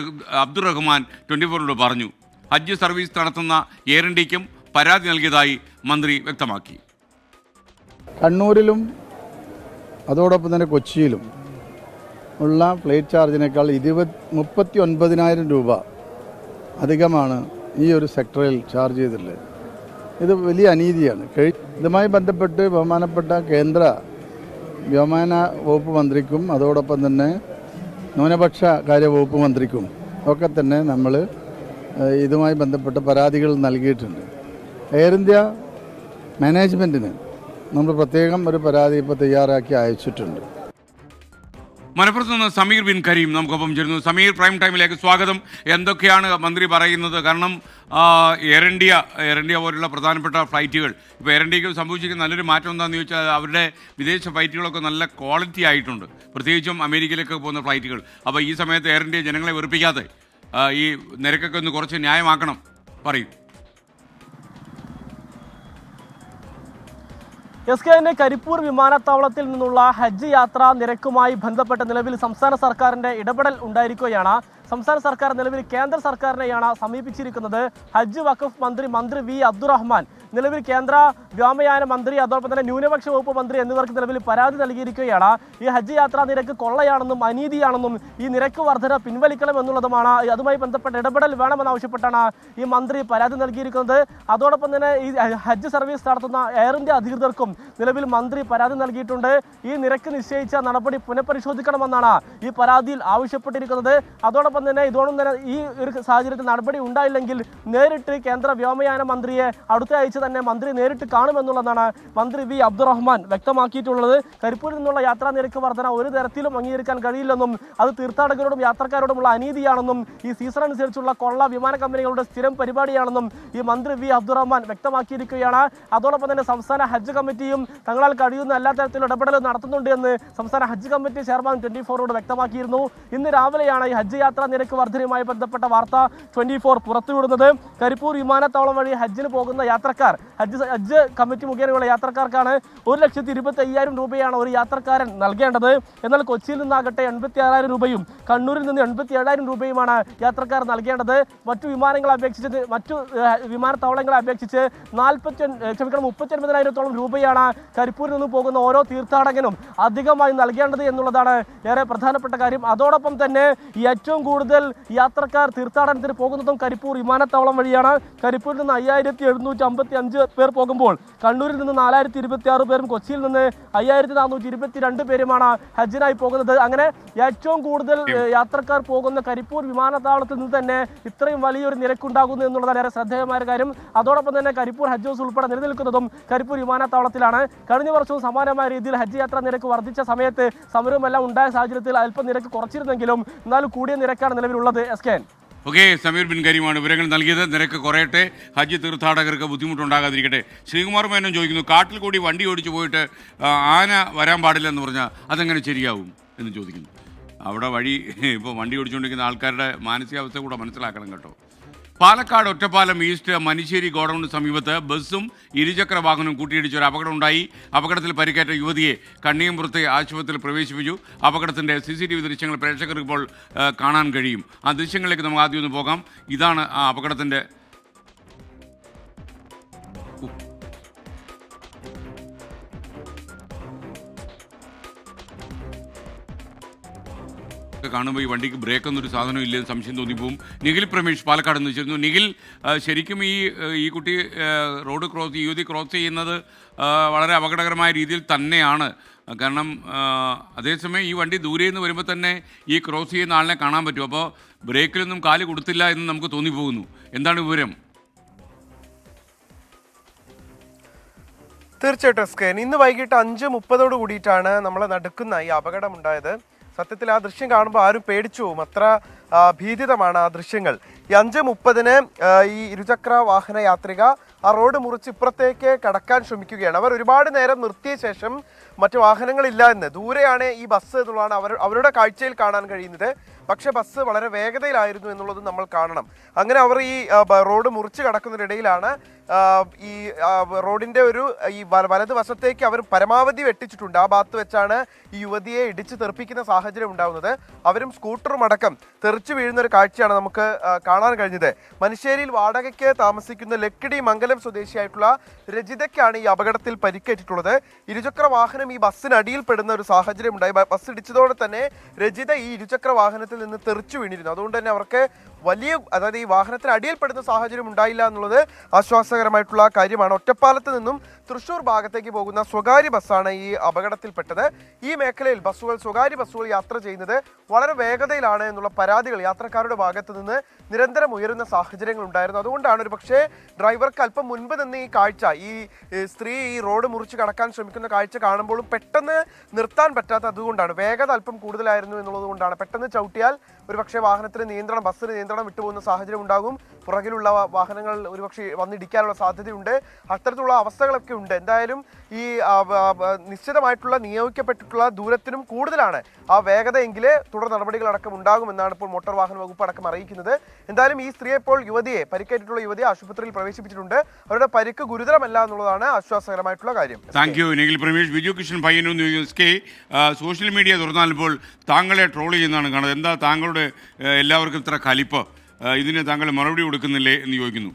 അബ്ദുറഹ്മാൻ 24 പറഞ്ഞു. ഹജ്ജ് സർവീസ് നടത്തുന്ന എയർ ഇന്ത്യക്കും പരാതി നൽകിയതായി മന്ത്രി വ്യക്തമാക്കി. കണ്ണൂരിലും അതോടൊപ്പം തന്നെ കൊച്ചിയിലും ഉള്ള ഫ്ലൈറ്റ് ചാർജിനേക്കാൾ 39,000 രൂപ അധികമാണ് ഈ ഒരു സെക്ടറിൽ ചാർജ് ചെയ്തിട്ടുള്ളത്. ഇത് വലിയ അനീതിയാണ്. ഇതുമായി ബന്ധപ്പെട്ട് ബഹുമാനപ്പെട്ട കേന്ദ്ര വ്യോമയാന വകുപ്പ് മന്ത്രിക്കും അതോടൊപ്പം തന്നെ ന്യൂനപക്ഷ കാര്യ വകുപ്പ് മന്ത്രിക്കും ഒക്കെ തന്നെ നമ്മൾ ഇതുമായി ബന്ധപ്പെട്ട പരാതികൾ നൽകിയിട്ടുണ്ട്. എയർ ഇന്ത്യ മാനേജ്മെൻറ്റിന് നമ്മൾ പ്രത്യേകം ഒരു പരാതി ഇപ്പോൾ തയ്യാറാക്കി അയച്ചിട്ടുണ്ട്. മലപ്പുറത്ത് നിന്ന് സമീർ ബിൻ കരീം നമുക്കൊപ്പം ചേരുന്നു. സമീർ, പ്രൈം ടൈമിലേക്ക് സ്വാഗതം. എന്തൊക്കെയാണ് മന്ത്രി പറയുന്നത്? കാരണം എയർ ഇന്ത്യ പോലുള്ള പ്രധാനപ്പെട്ട ഫ്ലൈറ്റുകൾ, ഇപ്പോൾ എയർ ഇന്ത്യക്ക് സംഭവിച്ചിരിക്കുന്ന നല്ലൊരു മാറ്റം എന്താണെന്ന് ചോദിച്ചാൽ അവരുടെ വിദേശ ഫ്ലൈറ്റുകളൊക്കെ നല്ല ക്വാളിറ്റി ആയിട്ടുണ്ട്, പ്രത്യേകിച്ചും അമേരിക്കയിലേക്ക് പോകുന്ന ഫ്ലൈറ്റുകൾ. അപ്പോൾ ഈ സമയത്ത് എയർ ഇന്ത്യ ജനങ്ങളെ വെറുപ്പിക്കാതെ ഈ നിരക്കൊക്കെ ഒന്ന് കുറച്ച് ന്യായമാക്കണം, പറയും. SKN കരിപ്പൂർ വിമാനത്താവളത്തിൽ നിന്നുള്ള ഹജ്ജ് യാത്രാ നിരക്കുമായി ബന്ധപ്പെട്ട നിലവിൽ സംസ്ഥാന സർക്കാരിന്റെ ഇടപെടൽ ഉണ്ടായിരിക്കുകയാണ്. സംസ്ഥാന സർക്കാർ നിലവിൽ കേന്ദ്ര സർക്കാരിനെയാണ് സമീപിച്ചിരിക്കുന്നത്. ഹജ്ജ് വഖഫ് മന്ത്രി വി അബ്ദുറഹ്മാൻ നിലവിൽ കേന്ദ്ര വ്യോമയാന മന്ത്രി അതോടൊപ്പം തന്നെ ന്യൂനപക്ഷ വകുപ്പ് മന്ത്രി എന്നിവർക്ക് നിലവിൽ പരാതി നൽകിയിരിക്കുകയാണ്. ഈ ഹജ്ജ് യാത്രാ നിരക്ക് കൊള്ളയാണെന്നും അനീതിയാണെന്നും ഈ നിരക്ക് വർധന പിൻവലിക്കണമെന്നുള്ളതുമാണ്. അതുമായി ബന്ധപ്പെട്ട ഇടപെടൽ വേണമെന്നാവശ്യപ്പെട്ടാണ് ഈ മന്ത്രി പരാതി നൽകിയിരിക്കുന്നത്. അതോടൊപ്പം തന്നെ ഈ ഹജ്ജ് സർവീസ് നടത്തുന്ന എയർ ഇന്ത്യ അധികൃതർക്കും നിലവിൽ മന്ത്രി പരാതി നൽകിയിട്ടുണ്ട്. ഈ നിരക്ക് നിശ്ചയിച്ച നടപടി പുനഃപരിശോധിക്കണമെന്നാണ് ഈ പരാതിയിൽ ആവശ്യപ്പെട്ടിരിക്കുന്നത്. അതോടൊപ്പം തന്നെ ഇതോടൊപ്പം തന്നെ ഈ ഒരു സാഹചര്യത്തിൽ നടപടി ഉണ്ടായില്ലെങ്കിൽ നേരിട്ട് കേന്ദ്ര വ്യോമയാന മന്ത്രിയെ അടുത്ത ആഴ്ച തന്നെ മന്ത്രി നേരിട്ട് കാണുമെന്നുള്ളതാണ് മന്ത്രി വി അബ്ദുറഹ്മാൻ വ്യക്തമാക്കിയിട്ടുള്ളത്. കരിപ്പൂരിൽ നിന്നുള്ള യാത്രാ നിരക്ക് വർധന ഒരു തരത്തിലും അംഗീകരിക്കാൻ കഴിയില്ലെന്നും അത് തീർത്ഥാടകരോടും യാത്രക്കാരോടുമുള്ള അനീതിയാണെന്നും ഈ സീസൺ അനുസരിച്ചുള്ള കൊള്ള വിമാന കമ്പനികളുടെ സ്ഥിരം പരിപാടിയാണെന്നും ഈ മന്ത്രി വി അബ്ദുറഹ്മാൻ വ്യക്തമാക്കിയിരിക്കുകയാണ്. അതോടൊപ്പം തന്നെ സംസ്ഥാന ഹജ്ജ് കമ്മിറ്റിയും തങ്ങളാൽ കഴിയുന്ന എല്ലാ തരത്തിലുള്ള ഇടപെടലും നടത്തുന്നുണ്ട് എന്ന് സംസ്ഥാന ഹജ്ജ് കമ്മിറ്റി ചെയർമാൻ 24 വ്യക്തമാക്കിയിരുന്നു. ഇന്ന് രാവിലെയാണ് ഈ ഹജ്ജ് യാത്രാ നിരക്ക് വർധനയുമായി ബന്ധപ്പെട്ട വാർത്ത 24 പുറത്തുവിടുന്നത്. കരിപ്പൂർ വിമാനത്താവളം വഴി ഹജ്ജിന് പോകുന്ന യാത്രക്കാർ, ഹജ്ജ് കമ്മിറ്റി മുഖേനയുള്ള യാത്രക്കാർക്കാണ് 1,25,000 രൂപയാണ് ഒരു യാത്രക്കാരൻ നൽകേണ്ടത്. എന്നാൽ കൊച്ചിയിൽ നിന്നാകട്ടെ 86,000 രൂപയും കണ്ണൂരിൽ നിന്ന് 87,000 രൂപയുമാണ് യാത്രക്കാർ നൽകേണ്ടത്. മറ്റു വിമാനത്താവളങ്ങളെ അപേക്ഷിച്ച് 39,000 രൂപയാണ് കരിപ്പൂരിൽ നിന്ന് പോകുന്ന ഓരോ തീർത്ഥാടകനും അധികമായി നൽകേണ്ടത് എന്നുള്ളതാണ് ഏറെ പ്രധാനപ്പെട്ട കാര്യം. അതോടൊപ്പം തന്നെ ഏറ്റവും കൂടുതൽ യാത്രക്കാർ തീർത്ഥാടനത്തിന് പോകുന്നതും കരിപ്പൂർ വിമാനത്താവളം വഴിയാണ്. കരിപ്പൂരിൽ നിന്ന് 5,755 പേർ പോകുമ്പോൾ കണ്ണൂരിൽ നിന്ന് 4,026 പേരും കൊച്ചിയിൽ നിന്ന് 5,422 പേരുമാണ് ഹജ്ജിനായി പോകുന്നത്. അങ്ങനെ ഏറ്റവും കൂടുതൽ യാത്രക്കാർ പോകുന്ന കരിപ്പൂർ വിമാനത്താവളത്തിൽ നിന്ന് തന്നെ ഇത്രയും വലിയൊരു നിരക്കുണ്ടാകുന്നു എന്നുള്ളതാണ് ഏറെ ശ്രദ്ധേയമായ കാര്യം. അതോടൊപ്പം തന്നെ കരിപ്പൂർ ഹജ്ജ് ഹൗസ് ഉൾപ്പെടെ നിലനിൽക്കുന്നതും കരിപ്പൂർ വിമാനത്താവളത്തിലാണ്. കഴിഞ്ഞ വർഷവും സമാനമായ രീതിയിൽ ഹജ്ജ് യാത്രാ നിരക്ക് വർദ്ധിച്ച സമയത്ത് സമരമെല്ലാം ഉണ്ടായ സാഹചര്യത്തിൽ അല്പം നിരക്ക് കുറച്ചിരുന്നെങ്കിലും എന്നാലും കൂടിയ നിരക്കാണ് നിലവിലുള്ളത്. SKN. ഓക്കെ, സമീർ ബിൻ കരീമാണ് വിവരങ്ങൾ നൽകിയത്. നിരക്ക് കുറയട്ടെ, ഹജ്ജ് തീർത്ഥാടകർക്ക് ബുദ്ധിമുട്ടുണ്ടാകാതിരിക്കട്ടെ. ശ്രീകുമാർ മേനോൻ ചോദിക്കുന്നു, കാട്ടിൽ കൂടി വണ്ടി ഓടിച്ചു പോയിട്ട് ആന വരാൻ പാടില്ലെന്ന് പറഞ്ഞാൽ അതെങ്ങനെ ശരിയാവും എന്ന് ചോദിക്കുന്നു. അവിടെ വഴി ഇപ്പോൾ വണ്ടി ഓടിച്ചുകൊണ്ടിരിക്കുന്ന ആൾക്കാരുടെ മാനസികാവസ്ഥ കൂടെ മനസ്സിലാക്കണം കേട്ടോ. പാലക്കാട് ഒറ്റപ്പാലം ഈസ്റ്റ് മനിശ്ശേരി ഗോഡൌണിന് സമീപത്ത് ബസ്സും ഇരുചക്ര വാഹനവും കൂട്ടിയിടിച്ച് ഒരു അപകടം ഉണ്ടായി. അപകടത്തിൽ പരിക്കേറ്റ യുവതിയെ കണ്ണിയമ്പുറത്തെ ആശുപത്രിയിൽ പ്രവേശിപ്പിച്ചു. അപകടത്തിൻ്റെ CCTV ദൃശ്യങ്ങൾ പ്രേക്ഷകർക്ക് ഇപ്പോൾ കാണാൻ കഴിയും. ആ ദൃശ്യങ്ങളിലേക്ക് നമുക്ക് ആദ്യം ഒന്ന് പോകാം. ഇതാണ് ആ അപകടത്തിൻ്റെ കാണുമ്പോൾ ഈ വണ്ടിക്ക് ബ്രേക്കൊന്നും ഒരു സാധനം ഇല്ലെന്ന് സംശയം തോന്നിപ്പോവും. നിഖിൽ പ്രമേഷ് പാലക്കാട് എന്ന് വെച്ചിരുന്നു. നിഖിൽ, ശരിക്കും ഈ കുട്ടി യുവതി ക്രോസ് ചെയ്യുന്നത് വളരെ അപകടകരമായ രീതിയിൽ തന്നെയാണ്. കാരണം അതേസമയം ഈ വണ്ടി ദൂരെ നിന്ന് വരുമ്പോൾ തന്നെ ഈ ക്രോസ് ചെയ്യുന്ന ആളിനെ കാണാൻ പറ്റും. അപ്പോൾ ബ്രേക്കിലൊന്നും കാല് കൊടുത്തില്ല എന്ന് നമുക്ക് തോന്നിപ്പോകുന്നു. എന്താണ് വിവരം? തീർച്ചയായിട്ടും SKN, ഇന്ന് വൈകിട്ട് 5:30 കൂടിയിട്ടാണ് നമ്മൾ നടുക്കുന്ന ഈ അപകടമുണ്ടായത്. സത്യത്തിൽ ആ ദൃശ്യം കാണുമ്പോൾ ആരും പേടിച്ചു പോകും, അത്ര ഭീതിതമാണ് ആ ദൃശ്യങ്ങൾ. ഈ 5:30 ഈ ഇരുചക്ര വാഹന യാത്രിക ആ റോഡ് മുറിച്ച് ഇപ്പുറത്തേക്ക് കടക്കാൻ ശ്രമിക്കുകയാണ്. അവർ ഒരുപാട് നേരം നിർത്തിയ ശേഷം മറ്റു വാഹനങ്ങളില്ല എന്ന്, ദൂരെയാണ് ഈ ബസ് എന്നുള്ളതാണ് അവരുടെ കാഴ്ചയിൽ കാണാൻ കഴിയുന്നത്. പക്ഷേ ബസ് വളരെ വേഗതയിലായിരുന്നു എന്നുള്ളത് നമ്മൾ കാണണം. അങ്ങനെ അവർ ഈ റോഡ് മുറിച്ച് കടക്കുന്നതിനിടയിലാണ് ഈ റോഡിൻ്റെ ഈ വലതുവശത്തേക്ക് അവർ പരമാവധി വെട്ടിച്ചിട്ടുണ്ട്. ആ ഭാഗത്ത് വെച്ചാണ് ഈ യുവതിയെ ഇടിച്ച് തെറിപ്പിക്കുന്ന സാഹചര്യം ഉണ്ടാകുന്നത്. അവരും സ്കൂട്ടറും അടക്കം തെറിച്ചു വീഴുന്ന ഒരു കാഴ്ചയാണ് നമുക്ക് കാണാൻ കഴിഞ്ഞത്. മനുശ്ശേരിയിൽ വാടകയ്ക്ക് താമസിക്കുന്ന ലക്കിടി മംഗലം സ്വദേശിയായിട്ടുള്ള രജിതയ്ക്കാണ് ഈ അപകടത്തിൽ പരിക്കേറ്റിട്ടുള്ളത്. ഇരുചക്ര വാഹനം ഈ ബസ്സിനടിയിൽ പെടുന്ന ഒരു സാഹചര്യം ഉണ്ടായി. ബസ് ഇടിച്ചതോടെ തന്നെ രജിത ഈ ഇരുചക്ര വാഹനത്തിൽ നിന്ന് തെറിച്ചു വീണിരുന്നു. അതുകൊണ്ട് തന്നെ അവർക്ക് അതായത് ഈ വാഹനത്തിന് അടിയിൽപ്പെടുന്ന സാഹചര്യം ഉണ്ടായില്ല എന്നുള്ളത് ആശ്വാസകരമായിട്ടുള്ള കാര്യമാണ്. ഒറ്റപ്പാലത്ത് നിന്നും തൃശ്ശൂർ ഭാഗത്തേക്ക് പോകുന്ന സ്വകാര്യ ബസ്സാണ് ഈ അപകടത്തിൽപ്പെട്ടത്. ഈ മേഖലയിൽ സ്വകാര്യ ബസ്സുകൾ യാത്ര ചെയ്യുന്നത് വളരെ വേഗതയിലാണ് എന്നുള്ള പരാതികൾ യാത്രക്കാരുടെ ഭാഗത്ത് നിന്ന് നിരന്തരം ഉയരുന്ന സാഹചര്യങ്ങൾ ഉണ്ടായിരുന്നു. അതുകൊണ്ടാണ് ഒരു പക്ഷേ ഡ്രൈവർക്ക് അല്പം മുൻപ് നിന്ന് ഈ കാഴ്ച, ഈ സ്ത്രീ ഈ റോഡ് മുറിച്ച് കടക്കാൻ ശ്രമിക്കുന്ന കാഴ്ച കാണുമ്പോഴും പെട്ടെന്ന് നിർത്താൻ പറ്റാത്ത, അതുകൊണ്ടാണ് വേഗത അല്പം കൂടുതലായിരുന്നു എന്നുള്ളത് കൊണ്ടാണ്. പെട്ടെന്ന് ചവിട്ടിയാൽ ഒരുപക്ഷെ വാഹനത്തിന് നിയന്ത്രണം, ബസ്സിന് നിയന്ത്രണം വിട്ടുപോകുന്ന സാഹചര്യം ഉണ്ടാകും. പുറകിലുള്ള വാഹനങ്ങൾ ഒരുപക്ഷെ വന്നിടിക്കാനുള്ള സാധ്യതയുണ്ട്. അത്തരത്തിലുള്ള അവസ്ഥകളൊക്കെ ഉണ്ട്. എന്തായാലും ഈ നിശ്ചിതമായിട്ടുള്ള നിയോഗിക്കപ്പെട്ടിട്ടുള്ള ദൂരത്തിനും കൂടുതലാണ് ആ വേഗതയെങ്കിൽ തുടർ നടപടികളടക്കം ഉണ്ടാകുമെന്നാണ് ഇപ്പോൾ മോട്ടോർ വാഹന വകുപ്പ് അടക്കം അറിയിക്കുന്നത്. എന്തായാലും ഈ സ്ത്രീയെ ഇപ്പോൾ പരിക്കേറ്റിട്ടുള്ള യുവതിയെ ആശുപത്രിയിൽ പ്രവേശിപ്പിച്ചിട്ടുണ്ട്. അവരുടെ പരിക്ക് ഗുരുതരമല്ല എന്നുള്ളതാണ് ആശ്വാസകരമായിട്ടുള്ള കാര്യം. Thank you Nikhil Pramesh. Biju Krishnan Payyanur social media തുറന്നാൽ ഇപ്പോൾ താങ്കളെ ട്രോൾ ചെയ്യുന്നതാണ് കാണുന്നത്. എന്താ താങ്കളുടെ എല്ലാവർക്കും ഇത്ര കലിപ്പ്, ഇതിന് താങ്കൾ മറുപടി കൊടുക്കുന്നില്ലേ എന്ന് ചോദിക്കുന്നു.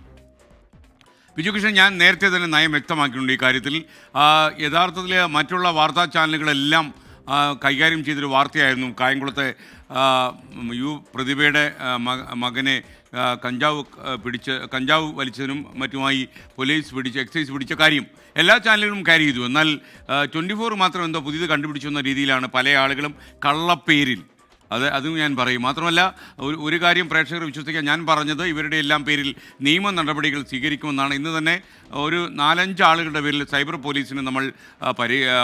ബിജു കൃഷ്ണൻ, ഞാൻ നേരത്തെ തന്നെ നയം വ്യക്തമാക്കിയിട്ടുണ്ട് ഈ കാര്യത്തിൽ. യഥാർത്ഥത്തിൽ മറ്റുള്ള വാർത്താ ചാനലുകളെല്ലാം കൈകാര്യം ചെയ്തൊരു വാർത്തയായിരുന്നു കായംകുളത്തെ പ്രതിഭയുടെ മകനെ കഞ്ചാവ് വലിച്ചതിനും മറ്റുമായി എക്സൈസ് പിടിച്ച കാര്യം എല്ലാ ചാനലുകളും ക്യാരി ചെയ്തു. എന്നാൽ 24 മാത്രം എന്തോ പുതിയത് കണ്ടുപിടിച്ചു എന്ന രീതിയിലാണ് പല ആളുകളും കള്ളപ്പേരിൽ അതും ഞാൻ പറയും. മാത്രമല്ല ഒരു കാര്യം പ്രേക്ഷകർ വിശ്വസിക്കാൻ, ഞാൻ പറഞ്ഞത് ഇവരുടെ എല്ലാം പേരിൽ നിയമ നടപടികൾ സ്വീകരിക്കുമെന്നാണ്. ഇന്ന് തന്നെ ഒരു 4-5 ആളുകളുടെ പേരിൽ സൈബർ പോലീസിന് നമ്മൾ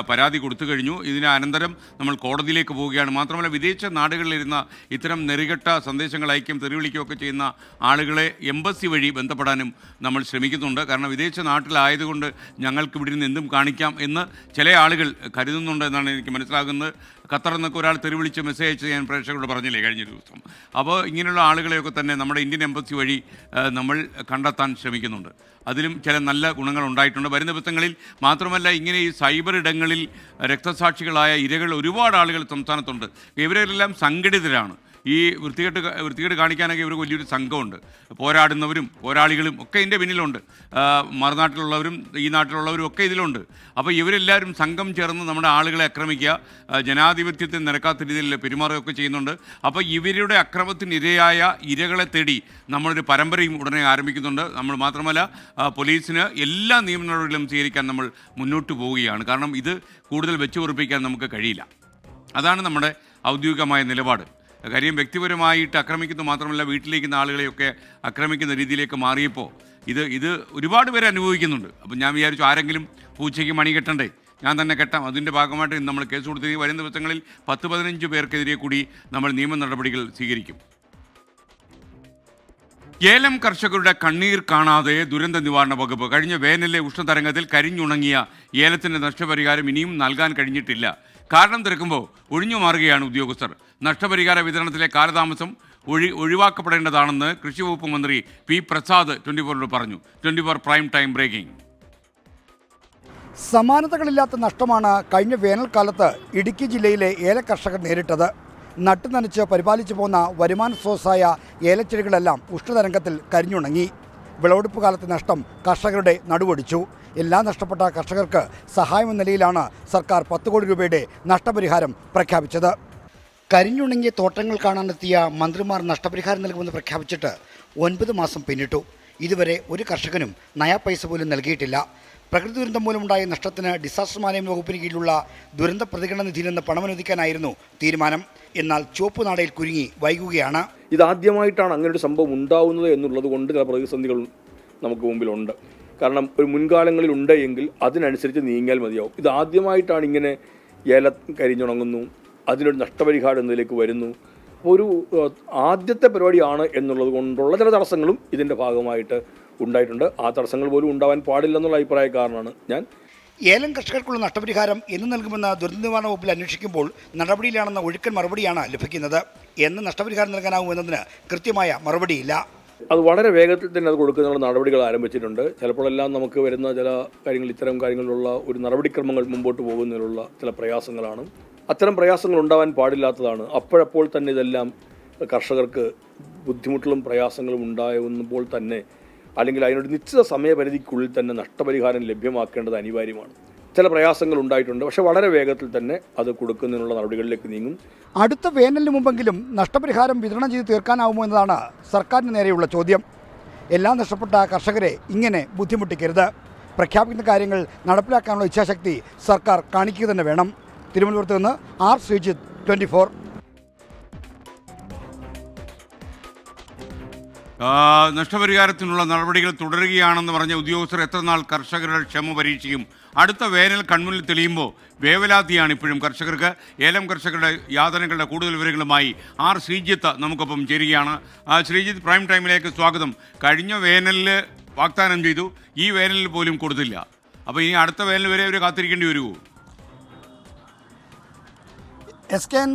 പരാതി കൊടുത്തു കഴിഞ്ഞു. ഇതിന് അനന്തരം നമ്മൾ കോടതിയിലേക്ക് പോവുകയാണ്. മാത്രമല്ല വിദേശ നാടുകളിലിരുന്ന ഇത്തരം നെറികെട്ട സന്ദേശങ്ങൾ അയക്കും തെറിവിളിക്കുകയൊക്കെ ചെയ്യുന്ന ആളുകളെ എംബസി വഴി ബന്ധപ്പെടാനും നമ്മൾ ശ്രമിക്കുന്നുണ്ട്. കാരണം വിദേശ നാട്ടിലായതുകൊണ്ട് ഞങ്ങൾക്ക് ഇവിടെ നിന്ന് എന്തും കാണിക്കാം എന്ന് ചില ആളുകൾ കരുതുന്നുണ്ട് എന്നാണ് എനിക്ക് മനസ്സിലാകുന്നത്. ഖത്തറിൽ നിന്നൊക്കെ ഒരാൾ തെരുവിളിച്ച് മെസ്സേജ് അയച്ച് ഞാൻ പ്രേക്ഷകരോട് പറഞ്ഞില്ലേ കഴിഞ്ഞ ദിവസം. അപ്പോൾ ഇങ്ങനെയുള്ള ആളുകളെയൊക്കെ തന്നെ നമ്മുടെ ഇന്ത്യൻ എംബസി വഴി നമ്മൾ കണ്ടെത്താൻ ശ്രമിക്കുന്നുണ്ട്. അതിലും ചില നല്ല ഗുണങ്ങൾ ഉണ്ടായിട്ടുണ്ട്. വരുന്ന ദിവസങ്ങളിൽ മാത്രമല്ല, ഇങ്ങനെ ഈ സൈബർ ഇടങ്ങളിൽ രക്തസാക്ഷികളായ ഇരകൾ ഒരുപാട് ആളുകൾ സംസ്ഥാനത്തുണ്ട്. ഇവരെല്ലാം സംഘടിതരാണ്. ഈ വൃത്തികേട് കാണിക്കാനൊക്കെ ഇവർക്ക് വലിയൊരു സംഘമുണ്ട്. പോരാടുന്നവരും പോരാളികളും ഒക്കെ ഇതിൻ്റെ പിന്നിലുണ്ട്. മറുനാട്ടിലുള്ളവരും ഈ നാട്ടിലുള്ളവരും ഒക്കെ ഇതിലുണ്ട്. അപ്പോൾ ഇവരെല്ലാവരും സംഘം ചേർന്ന് നമ്മുടെ ആളുകളെ ആക്രമിക്കുക, ജനാധിപത്യത്തിൽ നിരക്കാത്ത രീതിയിൽ പെരുമാറുകയൊക്കെ ചെയ്യുന്നുണ്ട്. അപ്പോൾ ഇവരുടെ അക്രമത്തിനിരയായ ഇരകളെ തേടി നമ്മളൊരു പരമ്പരയും ഉടനെ ആരംഭിക്കുന്നുണ്ട്. നമ്മൾ മാത്രമല്ല, പോലീസിന് എല്ലാ നിയമ നടപടികളും സ്വീകരിക്കാൻ നമ്മൾ മുന്നോട്ട് പോവുകയാണ്. കാരണം ഇത് കൂടുതൽ വെച്ച് ഉറപ്പിക്കാൻ നമുക്ക് കഴിയില്ല. അതാണ് നമ്മുടെ ഔദ്യോഗികമായ നിലപാട്. കാര്യം വ്യക്തിപരമായിട്ട് ആക്രമിക്കുന്നത് മാത്രമല്ല, വീട്ടിലേക്കുന്ന ആളുകളെയൊക്കെ ആക്രമിക്കുന്ന രീതിയിലേക്ക് മാറിയപ്പോൾ ഇത് ഒരുപാട് പേര് അനുഭവിക്കുന്നുണ്ട്. അപ്പം ഞാൻ വിചാരിച്ചു, ആരെങ്കിലും പൂച്ചയ്ക്ക് മണി കെട്ടണ്ടേ, ഞാൻ തന്നെ കെട്ടാം. അതിൻ്റെ ഭാഗമായിട്ട് നമ്മൾ കേസ് കൊടുത്ത് വരുന്ന ദിവസങ്ങളിൽ 10-15 പേർക്കെതിരെ കൂടി നമ്മൾ നിയമ നടപടികൾ സ്വീകരിക്കും. ഏലം കർഷകരുടെ കണ്ണീർ കാണാതെ ദുരന്ത നിവാരണ വകുപ്പ്. കഴിഞ്ഞ വേനലിലെ ഉഷ്ണതരംഗത്തിൽ കരിഞ്ഞുണങ്ങിയ ഏലത്തിൻ്റെ നഷ്ടപരിഹാരം ഇനിയും നൽകാൻ കഴിഞ്ഞിട്ടില്ല. കാരണം തിരക്കുമ്പോൾ ഒഴിഞ്ഞു മാറുകയാണ് ഉദ്യോഗസ്ഥർ. നഷ്ടപരിഹാര വിതരണത്തിലെ കാലതാമസം ഒഴിവാക്കപ്പെടേണ്ടതാണെന്ന് കൃഷി വകുപ്പ് മന്ത്രി പി പ്രസാദ് 24 പറഞ്ഞു. 24 പ്രൈം ടൈം ബ്രേക്കിംഗ്. സമാനതകളില്ലാത്ത നഷ്ടമാണ് കഴിഞ്ഞ വേനൽക്കാലത്ത് ഇടുക്കി ജില്ലയിലെ ഏല കർഷകർ നേരിട്ടത്. നട്ടുനനച്ച് പരിപാലിച്ചു പോന്ന വരുമാന സ്രോതസ്സായ ഏലച്ചെടികളെല്ലാം ഉഷ്ണതരംഗത്തിൽ കരിഞ്ഞുണങ്ങി. വിളവെടുപ്പ് കാലത്തെ നഷ്ടം കർഷകരുടെ നടുവൊടിച്ചു. എല്ലാം നഷ്ടപ്പെട്ട കർഷകർക്ക് സഹായമെന്ന നിലയിലാണ് സർക്കാർ 10 കോടി രൂപയുടെ നഷ്ടപരിഹാരം പ്രഖ്യാപിച്ചത്. കരിഞ്ഞുണങ്ങിയ തോട്ടങ്ങൾ കാണാനെത്തിയ മന്ത്രിമാർ നഷ്ടപരിഹാരം നൽകുമെന്ന് പ്രഖ്യാപിച്ചിട്ട് 9 മാസം പിന്നിട്ടു. ഇതുവരെ ഒരു കർഷകനും നയാ പൈസ പോലും നൽകിയിട്ടില്ല. പ്രകൃതി ദുരന്തം മൂലമുണ്ടായ നഷ്ടത്തിന് ഡിസാസ്റ്റർ മാനേജ്മെന്റ് വകുപ്പിന് കീഴിലുള്ള ദുരന്ത പ്രതികരണ നിധിയിൽ നിന്ന് പണമനുവദിക്കാനായിരുന്നു തീരുമാനം. എന്നാൽ ചുവപ്പ് നാടയിൽ കുരുങ്ങി വൈകുകയാണ്. ഇതാദ്യമായിട്ടാണ് അങ്ങനെ ഒരു സംഭവം ഉണ്ടാവുന്നത് എന്നുള്ളത് കൊണ്ട് ചില പ്രതിസന്ധികൾ നമുക്ക് മുമ്പിലുണ്ട്. കാരണം ഒരു മുൻകാലങ്ങളിൽ ഉണ്ട് എങ്കിൽ അതിനനുസരിച്ച് നീങ്ങിയാൽ മതിയാവും. ഇതാദ്യമായിട്ടാണ് ഇങ്ങനെ ഏലം കരിഞ്ഞുണങ്ങുന്നു, അതിനൊരു നഷ്ടപരിഹാരം എന്നതിലേക്ക് വരുന്നു. ഒരു ആദ്യത്തെ പരിപാടിയാണ് എന്നുള്ളത് കൊണ്ടുള്ള ചില തടസ്സങ്ങളും ഇതിൻ്റെ ഭാഗമായിട്ട് ഉണ്ടായിട്ടുണ്ട്. ആ തടസ്സങ്ങൾ പോലും ഉണ്ടാവാൻ പാടില്ലെന്നുള്ള അഭിപ്രായക്കാരനാണ് ഞാൻ. ഏലം കർഷകർക്കുള്ള നഷ്ടപരിഹാരം എന്ന് നൽകുമെന്ന് ദുരന്ത നിവാരണ വകുപ്പിൽ അന്വേഷിക്കുമ്പോൾ നടപടിയിലാണെന്ന ഒഴുക്കൻ മറുപടിയാണ് ലഭിക്കുന്നത്. എന്ന് നഷ്ടപരിഹാരം നൽകാനാവുമെന്നതിന് കൃത്യമായ മറുപടിയില്ല. അത് വളരെ വേഗത്തിൽ തന്നെ അത് കൊടുക്കുന്നതിനുള്ള നടപടികൾ ആരംഭിച്ചിട്ടുണ്ട്. ചിലപ്പോഴെല്ലാം നമുക്ക് വരുന്ന ചില കാര്യങ്ങൾ, ഇത്തരം കാര്യങ്ങളിലുള്ള ഒരു നടപടിക്രമങ്ങൾ മുമ്പോട്ട് പോകുന്നതിനുള്ള ചില പ്രയാസങ്ങളാണ്. അത്തരം പ്രയാസങ്ങൾ ഉണ്ടാവാൻ പാടില്ലാത്തതാണ്. അപ്പോഴപ്പോൾ തന്നെ ഇതെല്ലാം കർഷകർക്ക് ബുദ്ധിമുട്ടുകളും പ്രയാസങ്ങളും ഉണ്ടാകുമ്പോൾ തന്നെ, അല്ലെങ്കിൽ അതിനൊരു നിശ്ചിത സമയപരിധിക്കുള്ളിൽ തന്നെ നഷ്ടപരിഹാരം ലഭ്യമാക്കേണ്ടത് അനിവാര്യമാണ്. ചില പ്രയാസങ്ങൾ ഉണ്ടായിട്ടുണ്ട്, പക്ഷേ വളരെ വേഗത്തിൽ തന്നെ അത് കൊടുക്കുന്നതിനുള്ള നടപടികളിലേക്ക് നീങ്ങും. അടുത്ത വേനലിന് മുമ്പെങ്കിലും നഷ്ടപരിഹാരം വിതരണം ചെയ്ത് തീർക്കാനാവുമോ എന്നതാണ് സർക്കാരിന് നേരെയുള്ള ചോദ്യം. എല്ലാം നഷ്ടപ്പെട്ട കർഷകരെ ഇങ്ങനെ ബുദ്ധിമുട്ടിക്കരുത്. പ്രഖ്യാപിക്കുന്ന കാര്യങ്ങൾ നടപ്പിലാക്കാനുള്ള ഇച്ഛാശക്തി സർക്കാർ കാണിക്കുക തന്നെ വേണം. തിരുവനന്തപുരത്ത് നിന്ന് ആർ ശ്രീജിത്ത്, 24. നഷ്ടപരിഹാരത്തിനുള്ള നടപടികൾ തുടരുകയാണെന്ന് പറഞ്ഞ ഉദ്യോഗസ്ഥർ എത്ര നാൾ കർഷകരുടെ ക്ഷമ പരീക്ഷിക്കും? അടുത്ത വേനൽ കൺമുന്നിൽ തെളിയുമ്പോൾ വേവലാതിയാണ് ഇപ്പോഴും കർഷകർക്ക്. ഏലം കർഷകരുടെ യാതനകളുടെ കൂടുതൽ വിവരങ്ങളുമായി ആർ ശ്രീജിത്ത് നമുക്കൊപ്പം ചേരുകയാണ്. ശ്രീജിത്ത്, പ്രൈം ടൈമിലേക്ക് സ്വാഗതം. കഴിഞ്ഞ വേനലിൽ വാഗ്ദാനം ചെയ്തു, ഈ വേനലിൽ പോലും കൊടുത്തില്ല. അപ്പോൾ ഇനി അടുത്ത വേനൽ വരെ അവർ കാത്തിരിക്കേണ്ടി വരുമോ? SKN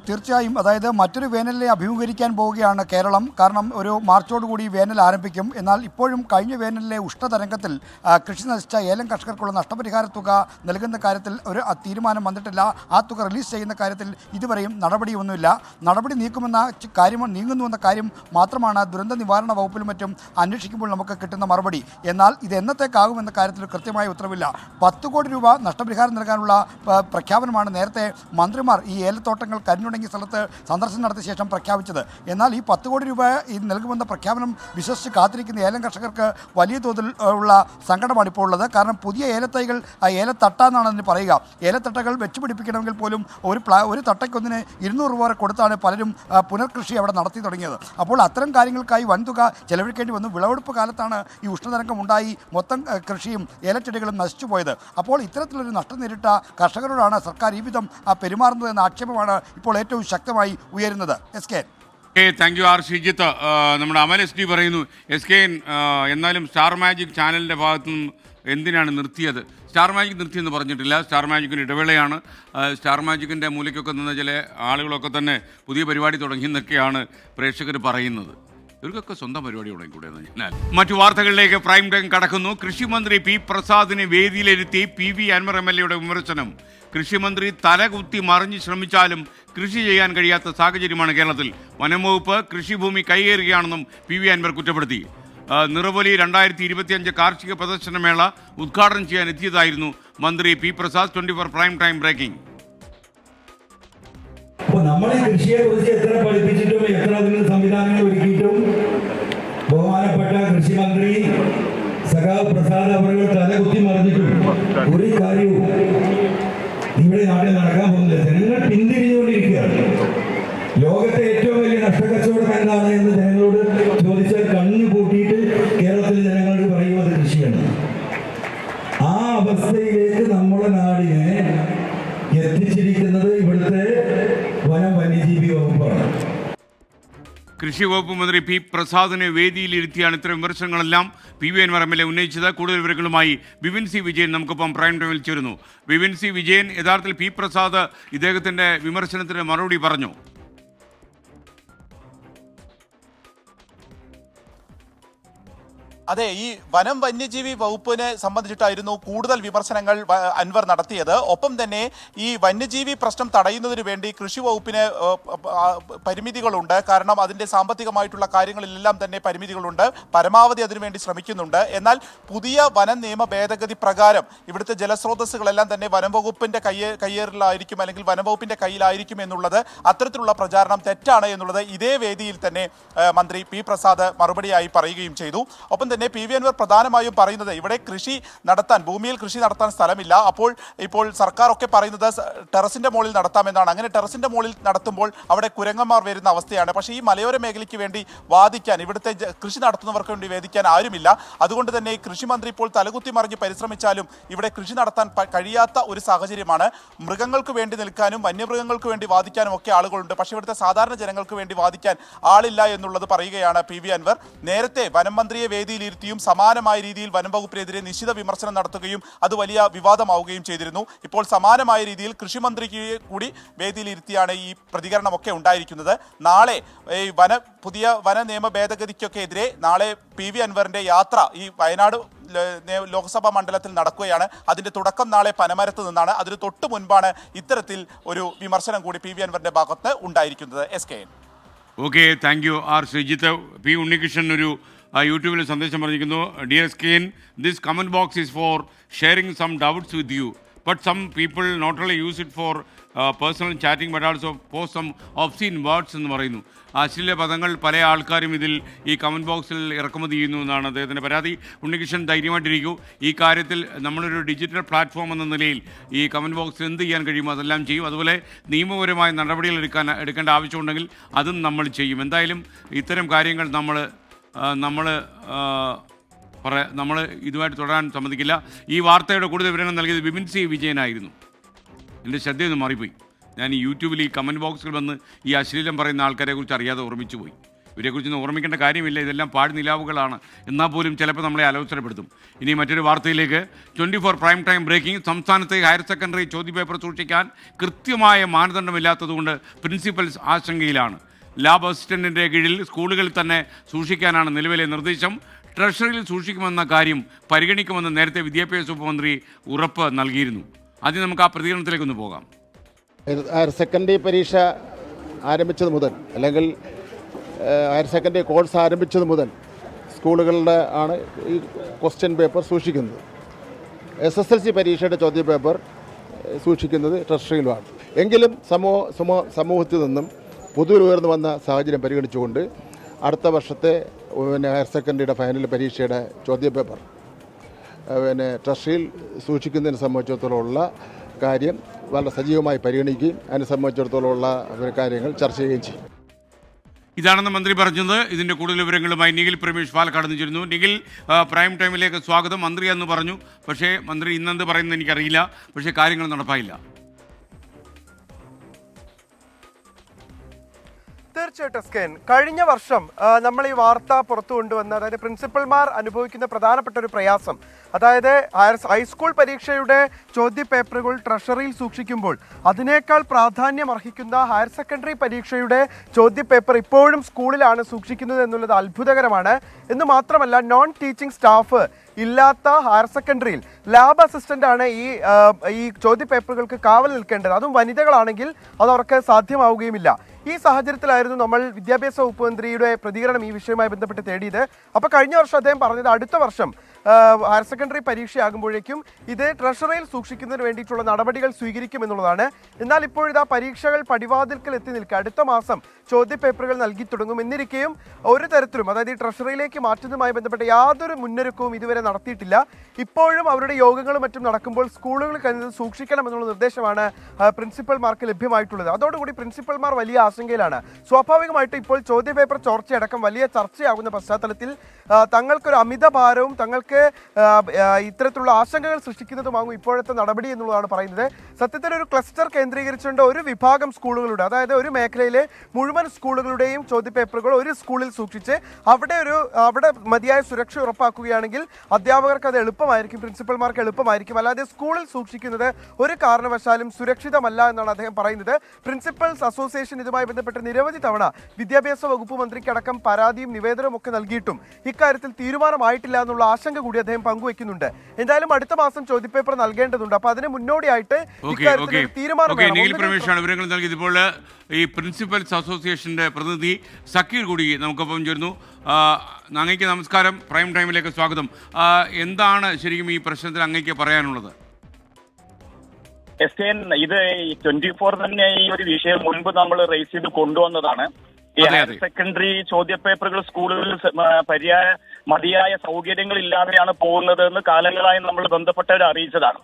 തീർച്ചയായും, അതായത് മറ്റൊരു വേനലിനെ അഭിമുഖീകരിക്കാൻ പോവുകയാണ് കേരളം. കാരണം ഒരു മാർച്ചോടുകൂടി വേനൽ ആരംഭിക്കും. എന്നാൽ ഇപ്പോഴും കഴിഞ്ഞ വേനലിലെ ഉഷ്ണതരംഗത്തിൽ കൃഷി നശിച്ച ഏലം കർഷകർക്കുള്ള നഷ്ടപരിഹാര തുക നൽകുന്ന കാര്യത്തിൽ ഒരു തീരുമാനം വന്നിട്ടില്ല. ആ തുക റിലീസ് ചെയ്യുന്ന കാര്യത്തിൽ ഇതുവരെയും നടപടിയൊന്നുമില്ല. നടപടി നീങ്ങുന്നുവെന്ന കാര്യം മാത്രമാണ് ദുരന്ത നിവാരണ വകുപ്പിലും മറ്റും അന്വേഷിക്കുമ്പോൾ നമുക്ക് കിട്ടുന്ന മറുപടി. എന്നാൽ ഇത് എന്നത്തേക്കാകുമെന്ന കാര്യത്തിൽ കൃത്യമായ ഉത്തരവില്ല. 10 കോടി രൂപ നഷ്ടപരിഹാരം നൽകാനുള്ള പ്രഖ്യാപനമാണ് നേരത്തെ മന്ത്രിമാർ ഈ ഏലത്തോട്ടങ്ങൾ കരിഞ്ഞുണങ്ങിയ സ്ഥലത്ത് സന്ദർശനം നടത്തിയ ശേഷം പ്രഖ്യാപിച്ചത്. എന്നാൽ ഈ 10 കോടി രൂപ നൽകുമെന്ന പ്രഖ്യാപനം വിശ്വസിച്ച് കാത്തിരിക്കുന്ന ഏലം കർഷകർക്ക് വലിയ തോതിൽ ഉള്ള സങ്കടമാണ് ഇപ്പോൾ ഉള്ളത്. കാരണം പുതിയ ഏലത്തൈകൾ, ഏലത്തട്ട എന്നാണ് അതിന് പറയുക, ഏലത്തട്ടകൾ വെച്ചുപിടിപ്പിക്കണമെങ്കിൽ പോലും ഒരു തട്ടയ്ക്കൊന്നിന് 200 രൂപ വരെ കൊടുത്താണ് പലരും പുനർകൃഷി അവിടെ നടത്തി തുടങ്ങിയത്. അപ്പോൾ അത്തരം കാര്യങ്ങൾക്കായി വൻതുക ചെലവഴിക്കേണ്ടി വന്നു. വിളവെടുപ്പ് കാലത്താണ് ഈ ഉഷ്ണതരംഗം ഉണ്ടായി മൊത്തം കൃഷിയും ഏലച്ചെടികളും നശിച്ചു പോയത്. അപ്പോൾ ഇത്തരത്തിലൊരു നഷ്ടം നേരിട്ട കർഷകരോടാണ് സർക്കാർ ഈ വിധം പെരുമാറുന്നത് എന്ന ആക്ഷേപമാണ് ഇപ്പോൾ ഏറ്റവും ശക്തമായി ഉയരുന്നത്. SKN. Thank you R Sreejith. നമ്മുടെ അമൽ SD പറയുന്നു, SKN എന്നാലും സ്റ്റാർ മാജിക് ചാനലിൻ്റെ ഭാഗത്തു നിന്നും എന്തിനാണ് നിർത്തിയത്? സ്റ്റാർ മാജിക് നിർത്തിയെന്ന് പറഞ്ഞിട്ടില്ല. സ്റ്റാർ മാജിക്കിന് ഇടവേളയാണ്. സ്റ്റാർ മാജിക്കിൻ്റെ മൂലയ്ക്കൊക്കെ നിന്ന ചില ആളുകളൊക്കെ തന്നെ പുതിയ പരിപാടി തുടങ്ങിയെന്നൊക്കെയാണ് പ്രേക്ഷകർ പറയുന്നത്. ഇവർക്കൊക്കെ സ്വന്തം പരിപാടി തുടങ്ങിക്കൂടെയെന്ന് ഞാൻ. മറ്റു വാർത്തകളിലേക്ക് പ്രൈം ടൈം കടക്കുന്നു. കൃഷിമന്ത്രി പി പ്രസാദിനെ വേദിയിലിരുത്തി PV അൻവർ MLA വിമർശനം. കൃഷിമന്ത്രി തലകുത്തി മറിഞ്ഞ് ശ്രമിച്ചാലും കൃഷി ചെയ്യാൻ കഴിയാത്ത സാഹചര്യമാണ് കേരളത്തിൽ. വനംവകുപ്പ് കൃഷിഭൂമി കൈയേറുകയാണെന്നും PV അൻവർ കുറ്റപ്പെടുത്തി. നിറവൊലി 2025 കാർഷിക പ്രദർശനമേള ഉദ്ഘാടനം ചെയ്യാൻ എത്തിയതായിരുന്നു മന്ത്രി P Prasad. 24 prime time breaking. നമ്മളെ കൃഷിയെ കുറിച്ച് എത്ര പഠിപ്പിച്ചിട്ടും എത്ര അതിന് സംവിധാനങ്ങൾ ഒരുക്കിയിട്ടും ബഹുമാനപ്പെട്ട കൃഷി മന്ത്രി സഖാവ് പ്രസാദ് അവർ തലകുത്തി മറിഞ്ഞിട്ടും ഒരു കാര്യവും ഇവിടെ നാട്ടിൽ നടക്കാൻ പോകുന്നില്ല. ജനങ്ങൾ പിന്തിരിഞ്ഞുകൊണ്ടിരിക്കുകയാണ്. ലോകത്തെ ഏറ്റവും വലിയ നഷ്ടക്കച്ചവടം എന്താണ് എന്ന് ജനങ്ങളോട് ചോദിച്ചാൽ കണ്ണു പൂട്ടിയിട്ട് കേരളത്തിലെ ജനങ്ങളോട് പറയുന്നത് കൃഷിയാണ്. ആ അവസ്ഥയിലേക്ക് നമ്മുടെ നാടിനെ എത്തിച്ചിരിക്കുന്നത് ഇവിടുത്തെ വനം വന്യജീവി വകുപ്പാണ്. കൃഷി വകുപ്പ് മന്ത്രി പി പ്രസാദിനെ വേദിയിലിരുത്തിയാണ് ഇത്തരം വിമർശനങ്ങളെല്ലാം PV അൻവർ MLA ഉന്നയിച്ചത്. കൂടുതൽ വിവരങ്ങളുമായി ബിപിൻ സി വിജയൻ നമുക്കൊപ്പം പ്രൈം ടൈമിൽ ചേരുന്നു. ബിപിൻ സി വിജയൻ, യഥാർത്ഥത്തിൽ പി പ്രസാദ് ഇദ്ദേഹത്തിൻ്റെ വിമർശനത്തിന് മറുപടി പറഞ്ഞു. അതെ, ഈ വനം വന്യജീവി വകുപ്പിനെ സംബന്ധിച്ചിട്ടായിരുന്നു കൂടുതൽ വിമർശനങ്ങൾ അൻവർ നടത്തിയത്. ഒപ്പം തന്നെ ഈ വന്യജീവി പ്രശ്നം തടയുന്നതിന് വേണ്ടി കൃഷി വകുപ്പിന് പരിമിതികളുണ്ട്. കാരണം അതിൻ്റെ സാമ്പത്തികമായിട്ടുള്ള കാര്യങ്ങളിലെല്ലാം തന്നെ പരിമിതികളുണ്ട്. പരമാവധി അതിനുവേണ്ടി ശ്രമിക്കുന്നുണ്ട്. എന്നാൽ പുതിയ വനം നിയമ ഭേദഗതി പ്രകാരം ഇവിടുത്തെ ജലസ്രോതസ്സുകളെല്ലാം തന്നെ വനം വകുപ്പിൻ്റെ കയ്യേറിലായിരിക്കും, അല്ലെങ്കിൽ വനം വകുപ്പിൻ്റെ കയ്യിലായിരിക്കും എന്നുള്ളത്, അത്തരത്തിലുള്ള പ്രചാരണം തെറ്റാണ് എന്നുള്ളത് ഇതേ വേദിയിൽ തന്നെ മന്ത്രി പി പ്രസാദ് മറുപടിയായി പറയുകയും ചെയ്തു. ഒപ്പം തന്നെ PV അൻവർ പ്രധാനമായും പറയുന്നത് ഇവിടെ കൃഷി നടത്താൻ, ഭൂമിയിൽ കൃഷി നടത്താൻ സ്ഥലമില്ല. ഇപ്പോൾ സർക്കാർ ഒക്കെ പറയുന്നത് ടെറസിന്റെ മുകളിൽ നടത്താമെന്നാണ്. അങ്ങനെ ടെറസിന്റെ മുകളിൽ നടത്തുമ്പോൾ അവിടെ കുരങ്ങന്മാർ വരുന്ന അവസ്ഥയാണ്. പക്ഷേ ഈ മലയോര മേഖലയ്ക്ക് വേണ്ടി വാദിക്കാൻ, ഇവിടുത്തെ കൃഷി നടത്തുന്നവർക്ക് വേണ്ടി വേദിക്കാൻ ആരുമില്ല. അതുകൊണ്ട് തന്നെ കൃഷിമന്ത്രി ഇപ്പോൾ തലകുത്തി മറിഞ്ഞ് പരിശ്രമിച്ചാലും ഇവിടെ കൃഷി നടത്താൻ കഴിയാത്ത ഒരു സാഹചര്യമാണ്. മൃഗങ്ങൾക്ക് വേണ്ടി നിൽക്കാനും വന്യമൃഗങ്ങൾക്ക് വേണ്ടി വാദിക്കാനും ഒക്കെ ആളുകളുണ്ട്. പക്ഷേ ഇവിടുത്തെ സാധാരണ ജനങ്ങൾക്ക് വേണ്ടി വാദിക്കാൻ ആളില്ല എന്നുള്ളത് പറയുകയാണ് PV അൻവർ. നേരത്തെ വനം മന്ത്രിയെ വേദിയിൽ ഇരുത്തിയും സമാനമായ രീതിയിൽ വനം വകുപ്പിനെതിരെ നിശ്ചിത വിമർശനം നടത്തുകയും അത് വലിയ വിവാദമാവുകയും ചെയ്തിരുന്നു. ഇപ്പോൾ സമാനമായ രീതിയിൽ കൃഷിമന്ത്രിക്ക് കൂടി വേദിയിലിരുത്തിയാണ് ഈ പ്രതികരണമൊക്കെ ഉണ്ടായിരിക്കുന്നത്. നാളെ ഈ പുതിയ വന നിയമ ഭേദഗതിക്കൊക്കെ എതിരെ നാളെ PV അൻവറിന്റെ യാത്ര ഈ വയനാട് ലോക്സഭാ മണ്ഡലത്തിൽ നടക്കുകയാണ്. അതിന്റെ തുടക്കം നാളെ പനമരത്ത് നിന്നാണ്. അതിന് തൊട്ട് മുൻപാണ് ഇത്തരത്തിൽ ഒരു വിമർശനം കൂടി PV അൻവറിന്റെ ഭാഗത്ത് ഉണ്ടായിരിക്കുന്നത്. SKN. Okay, thank you. R Sreejith. P Unnikrishnan ഒരു യൂട്യൂബിൽ സന്ദേശം പറഞ്ഞിരിക്കുന്നു. Dear SKN, this comment box is for sharing some doubts with you, but some people not only use it for personal chatting but also post some obscene words എന്ന് പറയുന്നു. അശ്ലീല പദങ്ങൾ പല ആൾക്കാരും ഇതിൽ ഈ കമൻറ്റ് ബോക്സിൽ ഇറക്കുമതി ചെയ്യുന്നു എന്നാണ് അദ്ദേഹത്തിൻ്റെ പരാതി. ഉണ്ണികൃഷ്ണൻ, ധൈര്യമായിട്ടിരിക്കൂ. ഈ കാര്യത്തിൽ നമ്മളൊരു ഡിജിറ്റൽ പ്ലാറ്റ്ഫോം എന്ന നിലയിൽ ഈ കമൻറ്റ് ബോക്സിൽ എന്ത് ചെയ്യാൻ കഴിയുമോ അതെല്ലാം ചെയ്യും. അതുപോലെ നിയമപരമായ നടപടികൾ എടുക്കേണ്ട ആവശ്യമുണ്ടെങ്കിൽ അതും നമ്മൾ ചെയ്യും. എന്തായാലും ഇത്തരം കാര്യങ്ങൾ നമ്മൾ ഇതുമായിട്ട് തുടരാൻ സമ്മതിക്കില്ല. ഈ വാർത്തയുടെ കൂടുതൽ വിവരങ്ങൾ നൽകിയത് ബിപിൻ സി വിജയനായിരുന്നു. എൻ്റെ ശ്രദ്ധയൊന്നും മാറിപ്പോയി. ഞാൻ ഈ യൂട്യൂബിൽ ഈ കമൻറ്റ് ബോക്സിൽ വന്ന് ഈ അശ്ലീലം പറയുന്ന ആൾക്കാരെക്കുറിച്ച് അറിയാതെ ഓർമ്മിച്ചു പോയി. ഇവരെക്കുറിച്ചൊന്നും ഓർമ്മിക്കേണ്ട കാര്യമില്ല, ഇതെല്ലാം പാഴ് നിലാവുകളാണ്. എന്നാൽ പോലും ചിലപ്പോൾ നമ്മളെ ആലോചനപ്പെടുത്തും. ഇനി മറ്റൊരു വാർത്തയിലേക്ക്. 24 പ്രൈം ടൈം ബ്രേക്കിംഗ്. സംസ്ഥാനത്തെ ഹയർ സെക്കൻഡറി ചോദ്യപേപ്പർ സൂക്ഷിക്കാൻ കൃത്യമായ മാനദണ്ഡമില്ലാത്തതുകൊണ്ട് പ്രിൻസിപ്പൽസ് ആശങ്കയിലാണ്. ലാബ് അസിസ്റ്റന്റിൻ്റെ കീഴിൽ സ്കൂളുകളിൽ തന്നെ സൂക്ഷിക്കാനാണ് നിലവിലെ നിർദ്ദേശം. ട്രഷറിയിൽ സൂക്ഷിക്കുമെന്ന കാര്യം പരിഗണിക്കുമെന്ന് നേരത്തെ വിദ്യാഭ്യാസ ഉപമന്ത്രി ഉറപ്പ് നൽകിയിരുന്നു. ആദ്യം നമുക്ക് ആ പ്രതികരണത്തിലേക്കൊന്ന് പോകാം. ഹയർ സെക്കൻഡറി പരീക്ഷ ആരംഭിച്ചത് മുതൽ, അല്ലെങ്കിൽ ഹയർ സെക്കൻഡറി കോഴ്സ് ആരംഭിച്ചത് മുതൽ സ്കൂളുകളുടെ ആണ് ഈ ക്വസ്റ്റ്യൻ പേപ്പർ സൂക്ഷിക്കുന്നത്. SSLC പരീക്ഷയുടെ ചോദ്യപേപ്പർ സൂക്ഷിക്കുന്നത് ട്രഷറിയിലുമാണ്. എങ്കിലും സമൂഹത്തിൽ നിന്നും പൊതുവിൽ ഉയർന്നു വന്ന സാഹചര്യം പരിഗണിച്ചുകൊണ്ട് അടുത്ത വർഷത്തെ ഹയർ സെക്കൻഡറിയുടെ ഫൈനൽ പരീക്ഷയുടെ ചോദ്യപേപ്പർ ട്രഷറിയിൽ സൂക്ഷിക്കുന്നതിനെ സംബന്ധിച്ചിടത്തോളമുള്ള കാര്യം വളരെ സജീവമായി പരിഗണിക്കുകയും അതിനെ സംബന്ധിച്ചിടത്തോളമുള്ള കാര്യങ്ങൾ ചർച്ച ചെയ്യുകയും ചെയ്യും. ഇതാണെന്ന് മന്ത്രി പറഞ്ഞത്. ഇതിൻ്റെ കൂടുതൽ വിവരങ്ങളുമായി നിഖിൽ പ്രമേഷ് പാലക്കാട് നിന്ന് ചേരുന്നു. നിഖിൽ, പ്രൈം ടൈമിലേക്ക് സ്വാഗതം. മന്ത്രി എന്ന് പറഞ്ഞു, പക്ഷേ മന്ത്രി ഇന്നെന്ത് പറയുന്നത് എനിക്കറിയില്ല. പക്ഷേ കാര്യങ്ങൾ നടപ്പായില്ല. തീർച്ചയായിട്ടും എസ്കേൻ, കഴിഞ്ഞ വർഷം നമ്മൾ ഈ വാർത്ത പുറത്തു കൊണ്ടുവന്ന, അതായത് പ്രിൻസിപ്പൽമാർ അനുഭവിക്കുന്ന പ്രധാനപ്പെട്ട ഒരു പ്രയാസം, അതായത് ഹൈസ്കൂൾ പരീക്ഷയുടെ ചോദ്യപേപ്പറുകൾ ട്രഷറിയിൽ സൂക്ഷിക്കുമ്പോൾ അതിനേക്കാൾ പ്രാധാന്യം അർഹിക്കുന്ന ഹയർ സെക്കൻഡറി പരീക്ഷയുടെ ചോദ്യപേപ്പർ ഇപ്പോഴും സ്കൂളിലാണ് സൂക്ഷിക്കുന്നത് എന്നുള്ളത് അത്ഭുതകരമാണ്. എന്ന് മാത്രമല്ല, നോൺ ടീച്ചിങ് സ്റ്റാഫ് ഇല്ലാത്ത ഹയർ സെക്കൻഡറിയിൽ ലാബ് അസിസ്റ്റന്റ് ആണ് ഈ ചോദ്യപേപ്പറുകൾക്ക് കാവൽ നിൽക്കേണ്ടത്. അതും വനിതകളാണെങ്കിൽ അത് അവർക്ക് സാധ്യമാവുകയുമില്ല. ഈ സാഹചര്യത്തിലായിരുന്നു നമ്മൾ വിദ്യാഭ്യാസ വകുപ്പ് മന്ത്രിയുടെ പ്രതികരണം ഈ വിഷയവുമായി ബന്ധപ്പെട്ട് തേടിയത്. അപ്പോൾ കഴിഞ്ഞ വർഷം അദ്ദേഹം പറഞ്ഞത് അടുത്ത വർഷം ഹയർ സെക്കൻഡറി പരീക്ഷയാകുമ്പോഴേക്കും ഇത് ട്രഷറിയിൽ സൂക്ഷിക്കുന്നതിന് വേണ്ടിയിട്ടുള്ള നടപടികൾ സ്വീകരിക്കുമെന്നുള്ളതാണ്. എന്നാൽ ഇപ്പോഴിതാ പരീക്ഷകൾ പടിവാതിൽക്കൽ എത്തി നിൽക്കുക. അടുത്ത മാസം ചോദ്യപേപ്പറുകൾ നൽകി തുടങ്ങും. എന്നിരിക്കെയും ഒരു തരത്തിലും, അതായത് ഈ ട്രഷറിയിലേക്ക് മാറ്റുന്നതുമായി ബന്ധപ്പെട്ട യാതൊരു മുന്നൊരുക്കവും ഇതുവരെ നടത്തിയിട്ടില്ല. ഇപ്പോഴും അവരുടെ യോഗങ്ങളും മറ്റും നടക്കുമ്പോൾ സ്കൂളുകളിൽ കഴിഞ്ഞത് സൂക്ഷിക്കണം എന്നുള്ള നിർദ്ദേശമാണ് പ്രിൻസിപ്പൽമാർക്ക് ലഭ്യമായിട്ടുള്ളത്. അതോടുകൂടി പ്രിൻസിപ്പൽമാർ വലിയ ആശങ്കയിലാണ്. സ്വാഭാവികമായിട്ടും ഇപ്പോൾ ചോദ്യപേപ്പർ ചോർച്ചയടക്കം വലിയ ചർച്ചയാകുന്ന പശ്ചാത്തലത്തിൽ തങ്ങൾക്കൊരു അമിത ഭാരവും തങ്ങൾക്ക് ഇത്തരത്തിലുള്ള ആശങ്കകൾ സൃഷ്ടിക്കുന്നതുമാകും ഇപ്പോഴത്തെ നടപടി എന്നുള്ളതാണ് പറയുന്നത്. സത്യത്തിൽ ഒരു ക്ലസ്റ്റർ കേന്ദ്രീകരിച്ചുകൊണ്ട് ഒരു വിഭാഗം സ്കൂളുകളുടെ, അതായത് ഒരു മേഖലയിലെ മുഴുവൻ സ്കൂളുകളുടെയും ചോദ്യപേപ്പറുകൾ ഒരു സ്കൂളിൽ സൂക്ഷിച്ച് അവിടെ മതിയായ സുരക്ഷ ഉറപ്പാക്കുകയാണെങ്കിൽ അധ്യാപകർക്ക് അത് എളുപ്പമായിരിക്കും, പ്രിൻസിപ്പൽമാർക്ക് എളുപ്പമായിരിക്കും. അല്ലാതെ സ്കൂളിൽ സൂക്ഷിക്കുന്നത് ഒരു കാരണവശാലും സുരക്ഷിതമല്ല എന്നാണ് അദ്ദേഹം പറയുന്നത്. പ്രിൻസിപ്പൽസ് അസോസിയേഷൻ ഇതുമായി ബന്ധപ്പെട്ട് നിരവധി തവണ വിദ്യാഭ്യാസ വകുപ്പ് മന്ത്രിക്കടക്കം പരാതിയും നിവേദനവും ഒക്കെ നൽകിയിട്ടും ഇക്കാര്യത്തിൽ തീരുമാനമായിട്ടില്ല എന്നുള്ള ആശങ്ക കൂടി അദ്ദേഹം പങ്കുവെക്കുന്നുണ്ട്. എന്തായാലും അടുത്ത മാസം ചോദ്യപേപ്പർ നൽകേണ്ടതുണ്ട്. അപ്പൊ അതിന് മുന്നോടിയായിട്ട് തീരുമാനം വിവരങ്ങൾ നൽകിയത്. ഇപ്പോൾ ഈ പ്രിൻസിപ്പൽസ് അസോസിയേഷന്റെ പ്രതിനിധി സക്കീർ കൂടി നമുക്കൊപ്പം ചേർന്നു. അങ്ങയ്ക്ക് നമസ്കാരം, പ്രൈം ടൈമിലേക്ക് സ്വാഗതം. എന്താണ് ശരിക്കും ഈ പ്രശ്നത്തിൽ അങ്ങയ്ക്ക് പറയാനുള്ളത്? ഇത് 24 തന്നെ ഈ ഒരു വിഷയം മുൻപ് നമ്മൾ റേസ് ചെയ്ത് കൊണ്ടുവന്നതാണ്. ഈ ഹയർ സെക്കൻഡറി ചോദ്യപേപ്പറുകൾ സ്കൂളുകളിൽ മതിയായ സൗകര്യങ്ങൾ ഇല്ലാതെയാണ് പോകുന്നത് എന്ന് കാലങ്ങളായി നമ്മൾ ബന്ധപ്പെട്ടവരെ അറിയിച്ചതാണ്.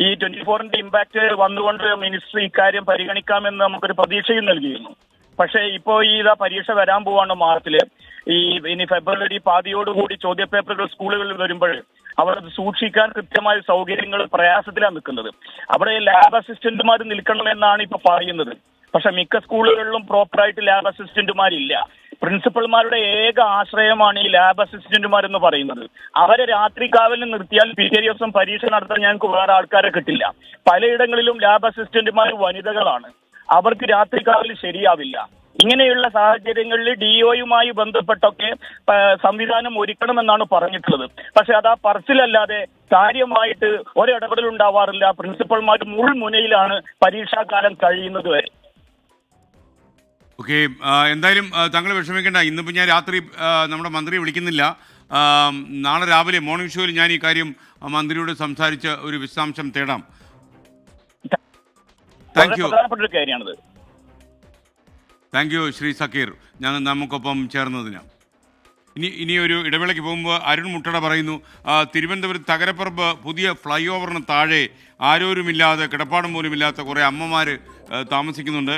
ഈ 24ന്റെ ഇമ്പാക്ട് വന്നുകൊണ്ട് മിനിസ്റ്റർ ഇക്കാര്യം പരിഗണിക്കാമെന്ന് നമുക്കൊരു പ്രതീക്ഷയും നൽകിയിരുന്നു. പക്ഷേ ഇപ്പോൾ ഈ പരീക്ഷ വരാൻ പോവാണ് മാർച്ചില്. ഇനി ഫെബ്രുവരി പാതിയോടുകൂടി ചോദ്യപേപ്പറുകൾ സ്കൂളുകളിൽ വരുമ്പോൾ അവർ സൂക്ഷിക്കാൻ കൃത്യമായ സൗകര്യങ്ങൾ പ്രയാസത്തിലാണ് നിൽക്കുന്നത്. അവിടെ ലാബ് അസിസ്റ്റന്റുമാർ നിൽക്കണമെന്നാണ് ഇപ്പൊ പറയുന്നത്. പക്ഷെ മിക്ക സ്കൂളുകളിലും പ്രോപ്പറായിട്ട് ലാബ് അസിസ്റ്റന്റുമാരില്ല. പ്രിൻസിപ്പൽമാരുടെ ഏക ആശ്രയമാണ് ഈ ലാബ് അസിസ്റ്റന്റുമാർ എന്ന് പറയുന്നത്. അവരെ രാത്രി കാവലിൽ നിർത്തിയാൽ പിറ്റേ ദിവസം പരീക്ഷ നടത്താൻ ഞങ്ങൾക്ക് വേറെ ആൾക്കാരെ കിട്ടില്ല. പലയിടങ്ങളിലും ലാബ് അസിസ്റ്റന്റുമാർ വനിതകളാണ്. അവർക്ക് രാത്രി കാവൽ ശരിയാവില്ല. ഇങ്ങനെയുള്ള സാഹചര്യങ്ങളിൽ DOയുമായി ബന്ധപ്പെട്ടൊക്കെ സംവിധാനം ഒരുക്കണമെന്നാണ് പറഞ്ഞിട്ടുള്ളത്. പക്ഷെ അത് ആ പറച്ചിലല്ലാതെ കാര്യമായിട്ട് ഒരിടപെടൽ ഉണ്ടാവാറില്ല. പ്രിൻസിപ്പൽമാർ മുൾമുനയിലാണ് പരീക്ഷാകാലം കഴിയുന്നത് വരെ. ഓക്കെ, എന്തായാലും താങ്കൾ വിഷമിക്കേണ്ട. ഇന്നിപ്പോൾ ഞാൻ രാത്രി നമ്മുടെ മന്ത്രിയെ വിളിക്കുന്നില്ല. നാളെ രാവിലെ മോർണിംഗ് ഷോയിൽ ഞാൻ ഈ കാര്യം മന്ത്രിയോട് സംസാരിച്ച് ഒരു വിശദാംശം തേടാം. പ്രധാനപ്പെട്ട കാര്യമാണിത്. താങ്ക് യു ശ്രീ സക്കീർ, നമുക്കൊപ്പം ചേർന്നതിന്. ഇനി ഒരു ഇടവേളയ്ക്ക് പോകുമ്പോൾ അരുൺ മുട്ടട പറയുന്നു, തിരുവനന്തപുരത്ത് തകരപ്പറമ്പ് പുതിയ ഫ്ലൈ ഓവറിന് താഴെ ആരോരുമില്ലാതെ, കിടപ്പാടം പോലുമില്ലാത്ത കുറേ അമ്മമാർ താമസിക്കുന്നുണ്ട്.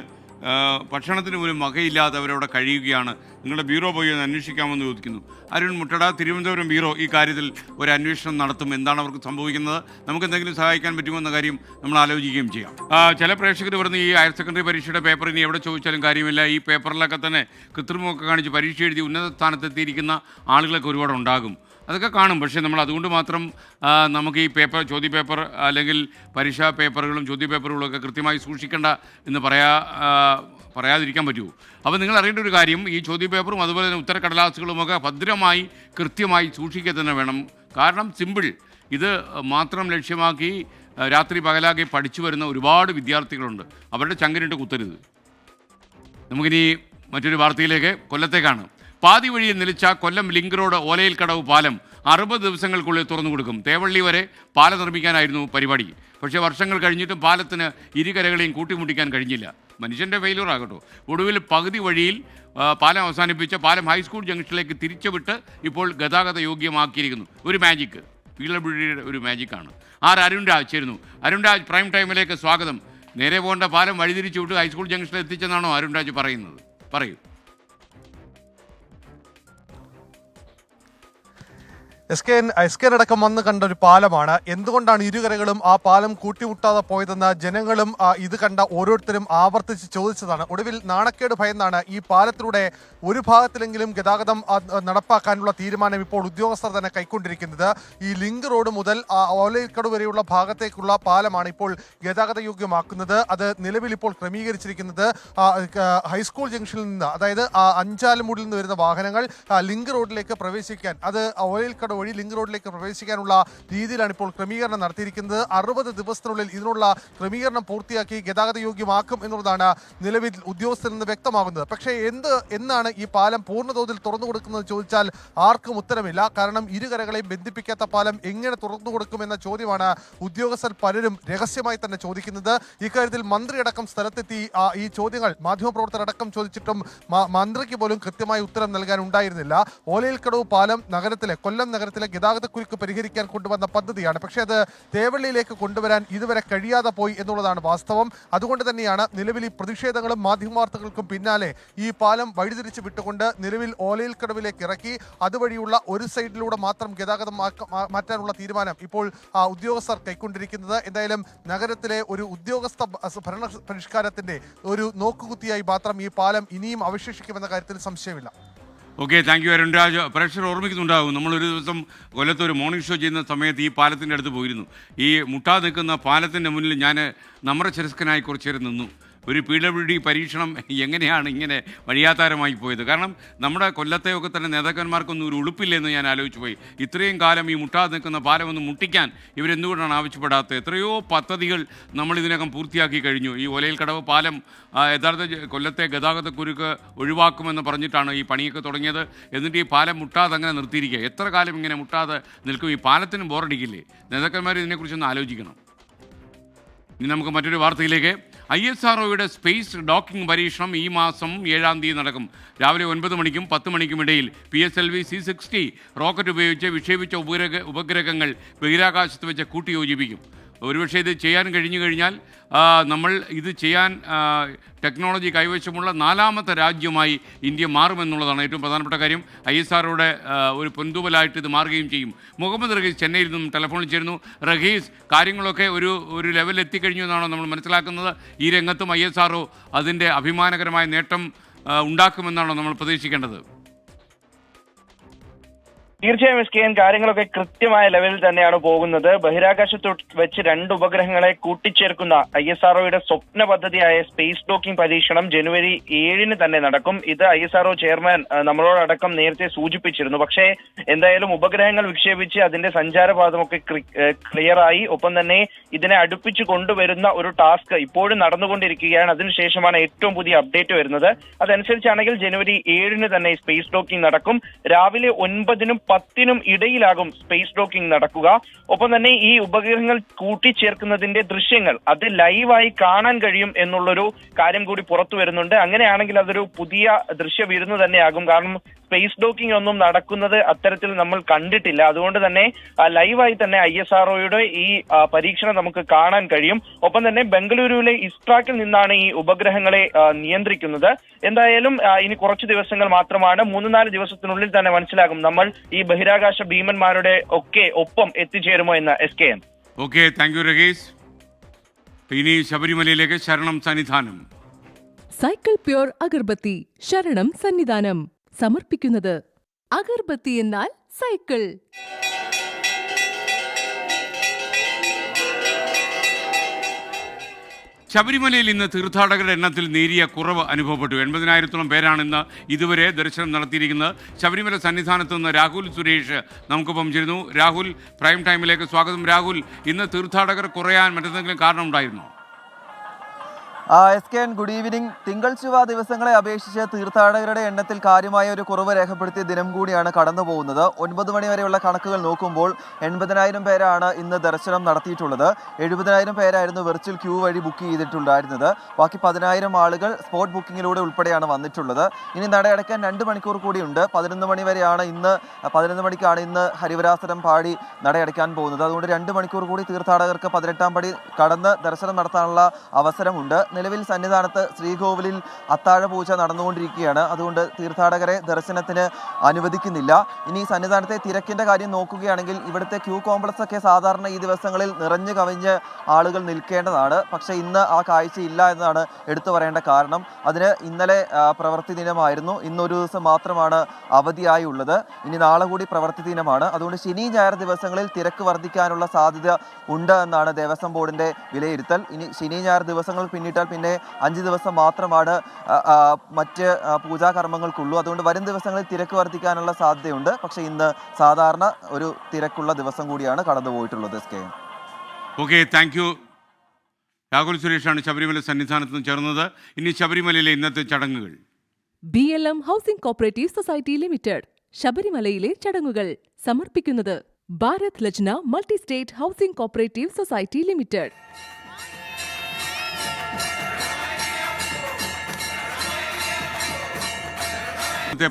ഭക്ഷണത്തിന് പോലും വകയില്ലാതെ അവരവിടെ കഴിയുകയാണ്. നിങ്ങളുടെ ബ്യൂറോ പോയി ഒന്ന് അന്വേഷിക്കാമെന്ന് ചോദിക്കുന്നു. അരുൺ മുട്ടട, തിരുവനന്തപുരം ബ്യൂറോ ഈ കാര്യത്തിൽ ഒരു അന്വേഷണം നടത്തും. എന്താണ് അവർക്ക് സംഭവിക്കുന്നത്, നമുക്ക് എന്തെങ്കിലും സഹായിക്കാൻ പറ്റുമെന്ന കാര്യം നമ്മൾ ആലോചിക്കുകയും ചെയ്യാം. ചില പ്രേക്ഷകർ പറഞ്ഞ് ഈ ഹയർ സെക്കൻഡറി പരീക്ഷയുടെ പേപ്പർ ഇനി എവിടെ ചോദിച്ചാലും കാര്യമില്ല, ഈ പേപ്പറിലൊക്കെ തന്നെ കൃത്രിമമൊക്കെ കാണിച്ച് പരീക്ഷ എഴുതി ഉന്നത സ്ഥാനത്തെത്തിയിരിക്കുന്ന ആളുകളൊക്കെ ഒരുപാടുണ്ടാകും. അതൊക്കെ കാണും. പക്ഷേ നമ്മൾ അതുകൊണ്ട് മാത്രം നമുക്ക് ഈ ചോദ്യപേപ്പർ അല്ലെങ്കിൽ പരീക്ഷാ പേപ്പറുകളും ചോദ്യപേപ്പറുകളും ഒക്കെ കൃത്യമായി സൂക്ഷിക്കേണ്ട എന്ന് പറയാതിരിക്കാൻ പറ്റുമോ? അപ്പോൾ നിങ്ങൾ അറിയേണ്ട ഒരു കാര്യം, ഈ ചോദ്യപേപ്പറും അതുപോലെ തന്നെ ഉത്തരക്കടലാസുകളുമൊക്കെ ഭദ്രമായി കൃത്യമായി സൂക്ഷിക്കുക തന്നെ വേണം. കാരണം സിമ്പിൾ, ഇത് മാത്രം ലക്ഷ്യമാക്കി രാത്രി പകലാക്കി പഠിച്ചു വരുന്ന ഒരുപാട് വിദ്യാർത്ഥികളുണ്ട്. അവരുടെ ചങ്കിനിട്ട് കുത്തരുത്. നമുക്കിനി മറ്റൊരു വാർത്തയിലേക്ക്, കൊല്ലത്തേക്കാണ്. പാതി വഴിയിൽ നിലച്ച കൊല്ലം ലിങ്ക് റോഡ് ഓലയിൽ കടവ് പാലം 60 ദിവസങ്ങൾക്കുള്ളിൽ തുറന്നു കൊടുക്കും. തേവള്ളി വരെ പാലം നിർമ്മിക്കാനായിരുന്നു പരിപാടി. പക്ഷേ വർഷങ്ങൾ കഴിഞ്ഞിട്ടും പാലത്തിന് ഇരുകരകളെയും കൂട്ടിമുട്ടിക്കാൻ കഴിഞ്ഞില്ല. മനുഷ്യൻ്റെ ഫെയിലൂർ ആകട്ടോ. ഒടുവിൽ പകുതി വഴിയിൽ പാലം അവസാനിപ്പിച്ച പാലം ഹൈസ്കൂൾ ജംഗ്ഷനിലേക്ക് തിരിച്ചുവിട്ട് ഇപ്പോൾ ഗതാഗത യോഗ്യമാക്കിയിരിക്കുന്നു. ഒരു മാജിക്ക്, PWDയുടെ ഒരു മാജിക്കാണ്. അരുൺരാജ് ചേരുന്നു. അരുൺരാജ്, പ്രൈം ടൈമിലേക്ക് സ്വാഗതം. നേരെ പോകേണ്ട പാലം വഴിതിരിച്ചു വിട്ട് ഹൈസ്കൂൾ ജംഗ്ഷനിൽ എത്തിച്ചെന്നാണോ അരുൺരാജ് പറയുന്നത്? പറയൂ. എസ് കെ അടക്കം വന്ന് കണ്ട ഒരു പാലമാണ്. എന്തുകൊണ്ടാണ് ഇരുകരകളും ആ പാലം കൂട്ടിമുട്ടാതെ പോയതെന്ന് ജനങ്ങളും ഇത് കണ്ട ഓരോരുത്തരും ആവർത്തിച്ച് ചോദിച്ചതാണ്. ഒടുവിൽ നാണക്കേട് ഭയന്നാണ് ഈ പാലത്തിലൂടെ ഒരു ഭാഗത്തിലെങ്കിലും ഗതാഗതം നടപ്പാക്കാനുള്ള തീരുമാനം ഇപ്പോൾ ഉദ്യോഗസ്ഥർ തന്നെ കൈക്കൊണ്ടിരിക്കുന്നത്. ഈ ലിങ്ക് റോഡ് മുതൽ ഓലയിൽക്കട വരെയുള്ള ഭാഗത്തേക്കുള്ള പാലമാണ് ഇപ്പോൾ ഗതാഗത യോഗ്യമാക്കുന്നത്. അത് നിലവിൽ ഇപ്പോൾ ക്രമീകരിച്ചിരിക്കുന്നത് ഹൈസ്കൂൾ ജംഗ്ഷനിൽ നിന്ന്, അതായത് അഞ്ചാലുമൂടിൽ നിന്ന് വരുന്ന വാഹനങ്ങൾ ലിങ്ക് റോഡിലേക്ക് പ്രവേശിക്കാൻ, അത് ഓലയിൽക്കട വഴി ലിങ്ക് റോഡിലേക്ക് പ്രവേശിക്കാനുള്ള രീതിയിലാണ് ഇപ്പോൾ ക്രമീകരണം നടത്തിയിരിക്കുന്നത്. 60 ദിവസത്തിനുള്ളിൽ ഇതിനുള്ള ക്രമീകരണം പൂർത്തിയാക്കി ഗതാഗത യോഗ്യമാക്കും എന്നുള്ളതാണ് നിലവിൽ ഉദ്യോഗസ്ഥരിൽ നിന്ന് വ്യക്തമാകുന്നത്. പക്ഷേ എന്നാണ് ഈ പാലം പൂർണ്ണതോതിൽ തുറന്നു കൊടുക്കുന്നത് ചോദിച്ചാൽ ആർക്കും ഉത്തരമില്ല. കാരണം ഇരുകരകളെയും ബന്ധിപ്പിക്കാത്ത പാലം എങ്ങനെ തുറന്നു കൊടുക്കുമെന്ന ചോദ്യമാണ് ഉദ്യോഗസ്ഥർ പലരും രഹസ്യമായി തന്നെ ചോദിക്കുന്നത്. ഇക്കാര്യത്തിൽ മന്ത്രിയടക്കം സ്ഥലത്തെത്തി ഈ ചോദ്യങ്ങൾ മാധ്യമപ്രവർത്തകരടക്കം ചോദിച്ചിട്ടും മന്ത്രിക്ക് പോലും കൃത്യമായ ഉത്തരം നൽകാൻ ഉണ്ടായിരുന്നില്ല. ഓലയിൽക്കടവ് പാലം കൊല്ലം നഗരത്തിലെ ഗതാഗതക്കുരുക്ക് പരിഹരിക്കാൻ കൊണ്ടുവന്ന പദ്ധതിയാണ്. പക്ഷേ അത് തേവള്ളിയിലേക്ക് കൊണ്ടുവരാൻ ഇതുവരെ കഴിയാതെ പോയി എന്നുള്ളതാണ് വാസ്തവം. അതുകൊണ്ട് തന്നെയാണ് നിലവിൽ ഈ പ്രതിഷേധങ്ങളും മാധ്യമവാർത്തകൾക്കും പിന്നാലെ ഈ പാലം വഴിതിരിച്ച് വിട്ടുകൊണ്ട് നിലവിൽ ഓലയിൽക്കടവിലേക്ക് ഇറക്കി അതുവഴിയുള്ള ഒരു സൈഡിലൂടെ മാത്രം ഗതാഗതം മാറ്റാനുള്ള തീരുമാനം ഇപ്പോൾ ഉദ്യോഗസ്ഥർ കൈക്കൊണ്ടിരിക്കുന്നത്. എന്തായാലും നഗരത്തിലെ ഒരു ഉദ്യോഗസ്ഥ ഭരണ പരിഷ്കാരത്തിന്റെ ഒരു നോക്കുകുത്തിയായി മാത്രം ഈ പാലം ഇനിയും അവശേഷിക്കുമെന്ന കാര്യത്തിൽ സംശയമില്ല. Okay, thank U Arunraj. പ്രേക്ഷകർ ഓർമ്മിക്കുന്നുണ്ടാകും, നമ്മളൊരു ദിവസം കൊല്ലത്ത് ഒരു മോർണിംഗ് ഷോ ചെയ്യുന്ന സമയത്ത് ഈ പാലത്തിൻ്റെ അടുത്ത് പോയിരുന്നു. ഈ മുട്ടാതെ നിൽക്കുന്ന പാലത്തിൻ്റെ മുന്നിൽ ഞാൻ നമ്രചരസ്കനായി കുറച്ചു നേരം നിന്നു. ഒരു PWD പരീക്ഷണം എങ്ങനെയാണ് ഇങ്ങനെ വഴിയാധാരമായി പോയത്? കാരണം നമ്മുടെ കൊല്ലത്തെയൊക്കെ തന്നെ നേതാക്കന്മാർക്കൊന്നും ഒരു ഉളുപ്പില്ലെന്ന് ഞാൻ ആലോചിച്ചു പോയി. ഇത്രയും കാലം ഈ മുട്ടാതെ നിൽക്കുന്ന പാലം ഒന്ന് മുട്ടിക്കാൻ ഇവരെന്തുകൊണ്ടാണ് ആവശ്യപ്പെടാത്തത്? എത്രയോ പദ്ധതികൾ നമ്മൾ ഇതിനകം പൂർത്തിയാക്കി കഴിഞ്ഞു. ഈ ഓലയിൽക്കടവ് പാലം യഥാർത്ഥ കൊല്ലത്തെ ഗതാഗതക്കുരുക്ക് ഒഴിവാക്കുമെന്ന് പറഞ്ഞിട്ടാണ് ഈ പണിയൊക്കെ തുടങ്ങിയത്. എന്നിട്ട് ഈ പാലം മുട്ടാതെ അങ്ങനെ നിർത്തിയിരിക്കുക. എത്ര കാലം ഇങ്ങനെ മുട്ടാതെ നിൽക്കും? ഈ പാലത്തിന് ബോറടിക്കില്ലേ? നേതാക്കന്മാർ ഇതിനെക്കുറിച്ചൊന്ന് ആലോചിക്കണം. ഇനി നമുക്ക് മറ്റൊരു വാർത്തയിലേക്ക്. ISROയുടെ സ്പേസ് ഡോക്കിംഗ് പരീക്ഷണം ഈ മാസം 7-ാം തീയതി നടക്കും. രാവിലെ 9 മണിക്കും 10 മണിക്കും ഇടയിൽ PSLV C-60 റോക്കറ്റ് ഉപയോഗിച്ച് വിക്ഷേപിച്ച ഉപഗ്രഹങ്ങൾ ബഹിരാകാശത്ത് വെച്ച് കൂട്ടിയോജിപ്പിക്കും. ഒരുപക്ഷെ ഇത് ചെയ്യാൻ കഴിഞ്ഞു കഴിഞ്ഞാൽ നമ്മൾ ഇത് ചെയ്യാൻ ടെക്നോളജി കൈവശമുള്ള 4ാമത്തെ രാജ്യമായി ഇന്ത്യ മാറുമെന്നുള്ളതാണ് ഏറ്റവും പ്രധാനപ്പെട്ട കാര്യം. ISROയുടെ ഒരു പൊൻതൂവലായിട്ട് ഇത് മാറുകയും ചെയ്യും. മുഹമ്മദ് റഹീസ് ചെന്നൈയിൽ നിന്നും ടെലിഫോണിൽ ചേരുന്നു. റഹീസ്, കാര്യങ്ങളൊക്കെ ഒരു ലെവലിൽ എത്തിക്കഴിഞ്ഞു എന്നാണോ നമ്മൾ മനസ്സിലാക്കുന്നത്? ഈ രംഗത്തും ISRO അതിൻ്റെ അഭിമാനകരമായ നേട്ടം ഉണ്ടാക്കുമെന്നാണോ നമ്മൾ പ്രതീക്ഷിക്കേണ്ടത്? തീർച്ചയായും SKN, കാര്യങ്ങളൊക്കെ കൃത്യമായ ലെവലിൽ തന്നെയാണ് പോകുന്നത്. ബഹിരാകാശത്ത് വെച്ച് 2 ഉപഗ്രഹങ്ങളെ കൂട്ടിച്ചേർക്കുന്ന ISROയുടെ സ്വപ്ന പദ്ധതിയായ സ്പേസ് ഡോക്കിംഗ് പരീക്ഷണം ജനുവരി 7-ന് തന്നെ നടക്കും. ഇത് ISRO ചെയർമാൻ നമ്മളോടക്കം നേരത്തെ സൂചിപ്പിച്ചിരുന്നു. പക്ഷേ എന്തായാലും ഉപഗ്രഹങ്ങൾ വിക്ഷേപിച്ച് അതിന്റെ സഞ്ചാരപാതമൊക്കെ ക്ലിയറായി. ഒപ്പം തന്നെ ഇതിനെ അടുപ്പിച്ച് കൊണ്ടുവരുന്ന ഒരു ടാസ്ക് ഇപ്പോഴും നടന്നുകൊണ്ടിരിക്കുകയാണ്. അതിനുശേഷമാണ് ഏറ്റവും പുതിയ അപ്ഡേറ്റ് വരുന്നത്. അതനുസരിച്ചാണെങ്കിൽ ജനുവരി 7-ന് തന്നെ സ്പേസ് ഡോക്കിംഗ് നടക്കും. രാവിലെ 9-നും 10-നും ഇടയിലാകും സ്പേസ് ഡോക്കിംഗ് നടക്കുക. ഒപ്പം തന്നെ ഈ ഉപഗ്രഹങ്ങൾ കൂട്ടിച്ചേർക്കുന്നതിന്റെ ദൃശ്യങ്ങൾ അത് ലൈവായി കാണാൻ കഴിയും എന്നുള്ളൊരു കാര്യം കൂടി പുറത്തു വരുന്നുണ്ട്. അങ്ങനെയാണെങ്കിൽ അതൊരു പുതിയ ദൃശ്യ വിരുന്ന് തന്നെയാകും. കാരണം സ്പേസ് ഡോക്കിംഗ് ഒന്നും നടക്കുന്നത് അത്തരത്തിൽ നമ്മൾ കണ്ടിട്ടില്ല. അതുകൊണ്ട് തന്നെ ലൈവായി തന്നെ ISROയുടെ ഈ പരീക്ഷണം നമുക്ക് കാണാൻ കഴിയും. ഒപ്പം തന്നെ ബംഗളൂരുവിലെ ഇസ്ട്രാക്കിൽ നിന്നാണ് ഈ ഉപഗ്രഹങ്ങളെ നിയന്ത്രിക്കുന്നത്. എന്തായാലും ഇനി കുറച്ച് ദിവസങ്ങൾ മാത്രമാണ്. 3-4 ദിവസത്തിനുള്ളിൽ തന്നെ മനസ്സിലാകും നമ്മൾ ഈ ബഹിരാകാശ ഭീമന്മാരുടെ ഒക്കെ ഒപ്പം എത്തിച്ചേരുമോ എന്ന്. SKN. Okay, thank U Rahees. ഇനി ശബരിമലയിലേക്ക് ശരണം സന്നിധാനം. സൈക്കിൾ പ്യൂർ അഗർബത്തി ശരണം സന്നിധാനം സമർപ്പിക്കുന്നത് അഗർബത്തി എന്നാൽ സൈക്കിൾ. ശബരിമലയിൽ ഇന്ന് തീർത്ഥാടകരുടെ എണ്ണത്തിൽ നേരിയ കുറവ് അനുഭവപ്പെട്ടു. 80,000-ത്തോളം പേരാണ് ഇന്ന് ഇതുവരെ ദർശനം നടത്തിയിരിക്കുന്നത്. ശബരിമല സന്നിധാനത്ത് നിന്ന് രാഹുൽ സുരേഷ് നമുക്കൊപ്പം ചേരുന്നു. രാഹുൽ, പ്രൈം ടൈമിലേക്ക് സ്വാഗതം. രാഹുൽ, ഇന്ന് തീർത്ഥാടകർ കുറയാൻ മറ്റെന്തെങ്കിലും കാരണമുണ്ടായിരുന്നോ? SKN, good evening. തിങ്കൾ ചൊവ്വ ദിവസങ്ങളെ അപേക്ഷിച്ച് തീർത്ഥാടകരുടെ എണ്ണത്തിൽ കാര്യമായ ഒരു കുറവ് രേഖപ്പെടുത്തിയ ദിനം കൂടിയാണ് കടന്നു പോകുന്നത്. 9 മണി വരെയുള്ള കണക്കുകൾ നോക്കുമ്പോൾ 80,000 പേരാണ് ഇന്ന് ദർശനം നടത്തിയിട്ടുള്ളത്. 70,000 പേരായിരുന്നു വെർച്വൽ ക്യൂ വഴി ബുക്ക് ചെയ്തിട്ടുണ്ടായിരുന്നത്. ബാക്കി 10,000 ആളുകൾ സ്പോട്ട് ബുക്കിങ്ങിലൂടെ ഉൾപ്പെടെയാണ് വന്നിട്ടുള്ളത്. ഇനി നടയടക്കാൻ 2 മണിക്കൂർ കൂടിയുണ്ട്. 11 മണി വരെയാണ് ഇന്ന് 11 മണിക്കാണ് ഇന്ന് ഹരിവരാസനം പാടി നടയടക്കാൻ പോകുന്നത്. അതുകൊണ്ട് 2 മണിക്കൂർ കൂടി തീർത്ഥാടകർക്ക് 18-ാം പടി കടന്ന് ദർശനം നടത്താനുള്ള അവസരമുണ്ട്. നിലവിൽ സന്നിധാനത്ത് ശ്രീകോവിലിൽ അത്താഴ പൂജ നടന്നുകൊണ്ടിരിക്കുകയാണ്. അതുകൊണ്ട് തീർത്ഥാടകരെ ദർശനത്തിന് അനുവദിക്കുന്നില്ല. ഇനി സന്നിധാനത്തെ തിരക്കിന്റെ കാര്യം നോക്കുകയാണെങ്കിൽ ഇവിടുത്തെ ക്യൂ കോംപ്ലക്സ് ഒക്കെ സാധാരണ ഈ ദിവസങ്ങളിൽ നിറഞ്ഞു കവിഞ്ഞ് ആളുകൾ നിൽക്കേണ്ടതാണ്. പക്ഷേ ഇന്ന് ആ കാഴ്ചയില്ല എന്നതാണ് എടുത്തു പറയേണ്ട കാരണം. അതിന് ഇന്നലെ പ്രവൃത്തി ദിനമായിരുന്നു. ഇന്നൊരു ദിവസം മാത്രമാണ് അവധിയായി ഉള്ളത്. ഇനി നാളെ കൂടി പ്രവൃത്തി ദിനമാണ്. അതുകൊണ്ട് ശനി ഞായർ ദിവസങ്ങളിൽ തിരക്ക് വർദ്ധിക്കാനുള്ള സാധ്യത ഉണ്ട് എന്നാണ് ദേവസ്വം ബോർഡിന്റെ വിലയിരുത്തൽ. ഇനി ശനി ഞായർ ദിവസങ്ങൾ പിന്നിട്ടാൽ പിന്നെ 5 ദിവസം മാത്രമാണ് മറ്റ് പൂജാകർമ്മങ്ങൾക്കുള്ളൂ. അതുകൊണ്ട് വരും ദിവസങ്ങളിൽ തിരക്ക് വർദ്ധിക്കാനുള്ള സാധ്യതയുണ്ട്. പക്ഷേ ഇന്ന് സാധാരണ ഒരു തിരക്കുള്ള ദിവസം കൂടിയാണ് കടന്നുപോയിട്ടുള്ളത്. Okay, thank you. രാഹുൽ സുരേഷാണ് ശബരിമല സന്നിധാനത്ത് നിന്ന് ചേർന്നത്. ഇനി ശബരിമലയിലെ ഇന്നത്തെ ചടങ്ങുകൾ. BLM housing cooperative society limited ശബരിമലയിലെ ചടങ്ങുകൾ സമർപ്പിക്കുന്നത് Bharat Lajna multi state housing cooperative society limited.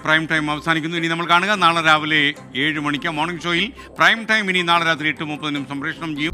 Prime time അവസാനിക്കുന്നു. ഇനി നമ്മൾ കാണുക നാളെ രാവിലെ 7 മണിക്ക് മോർണിംഗ് ഷോയിൽ പ്രൈം ടൈം. ഇനി നാളെ രാത്രി 8:30 സംപ്രേഷണം ചെയ്യും.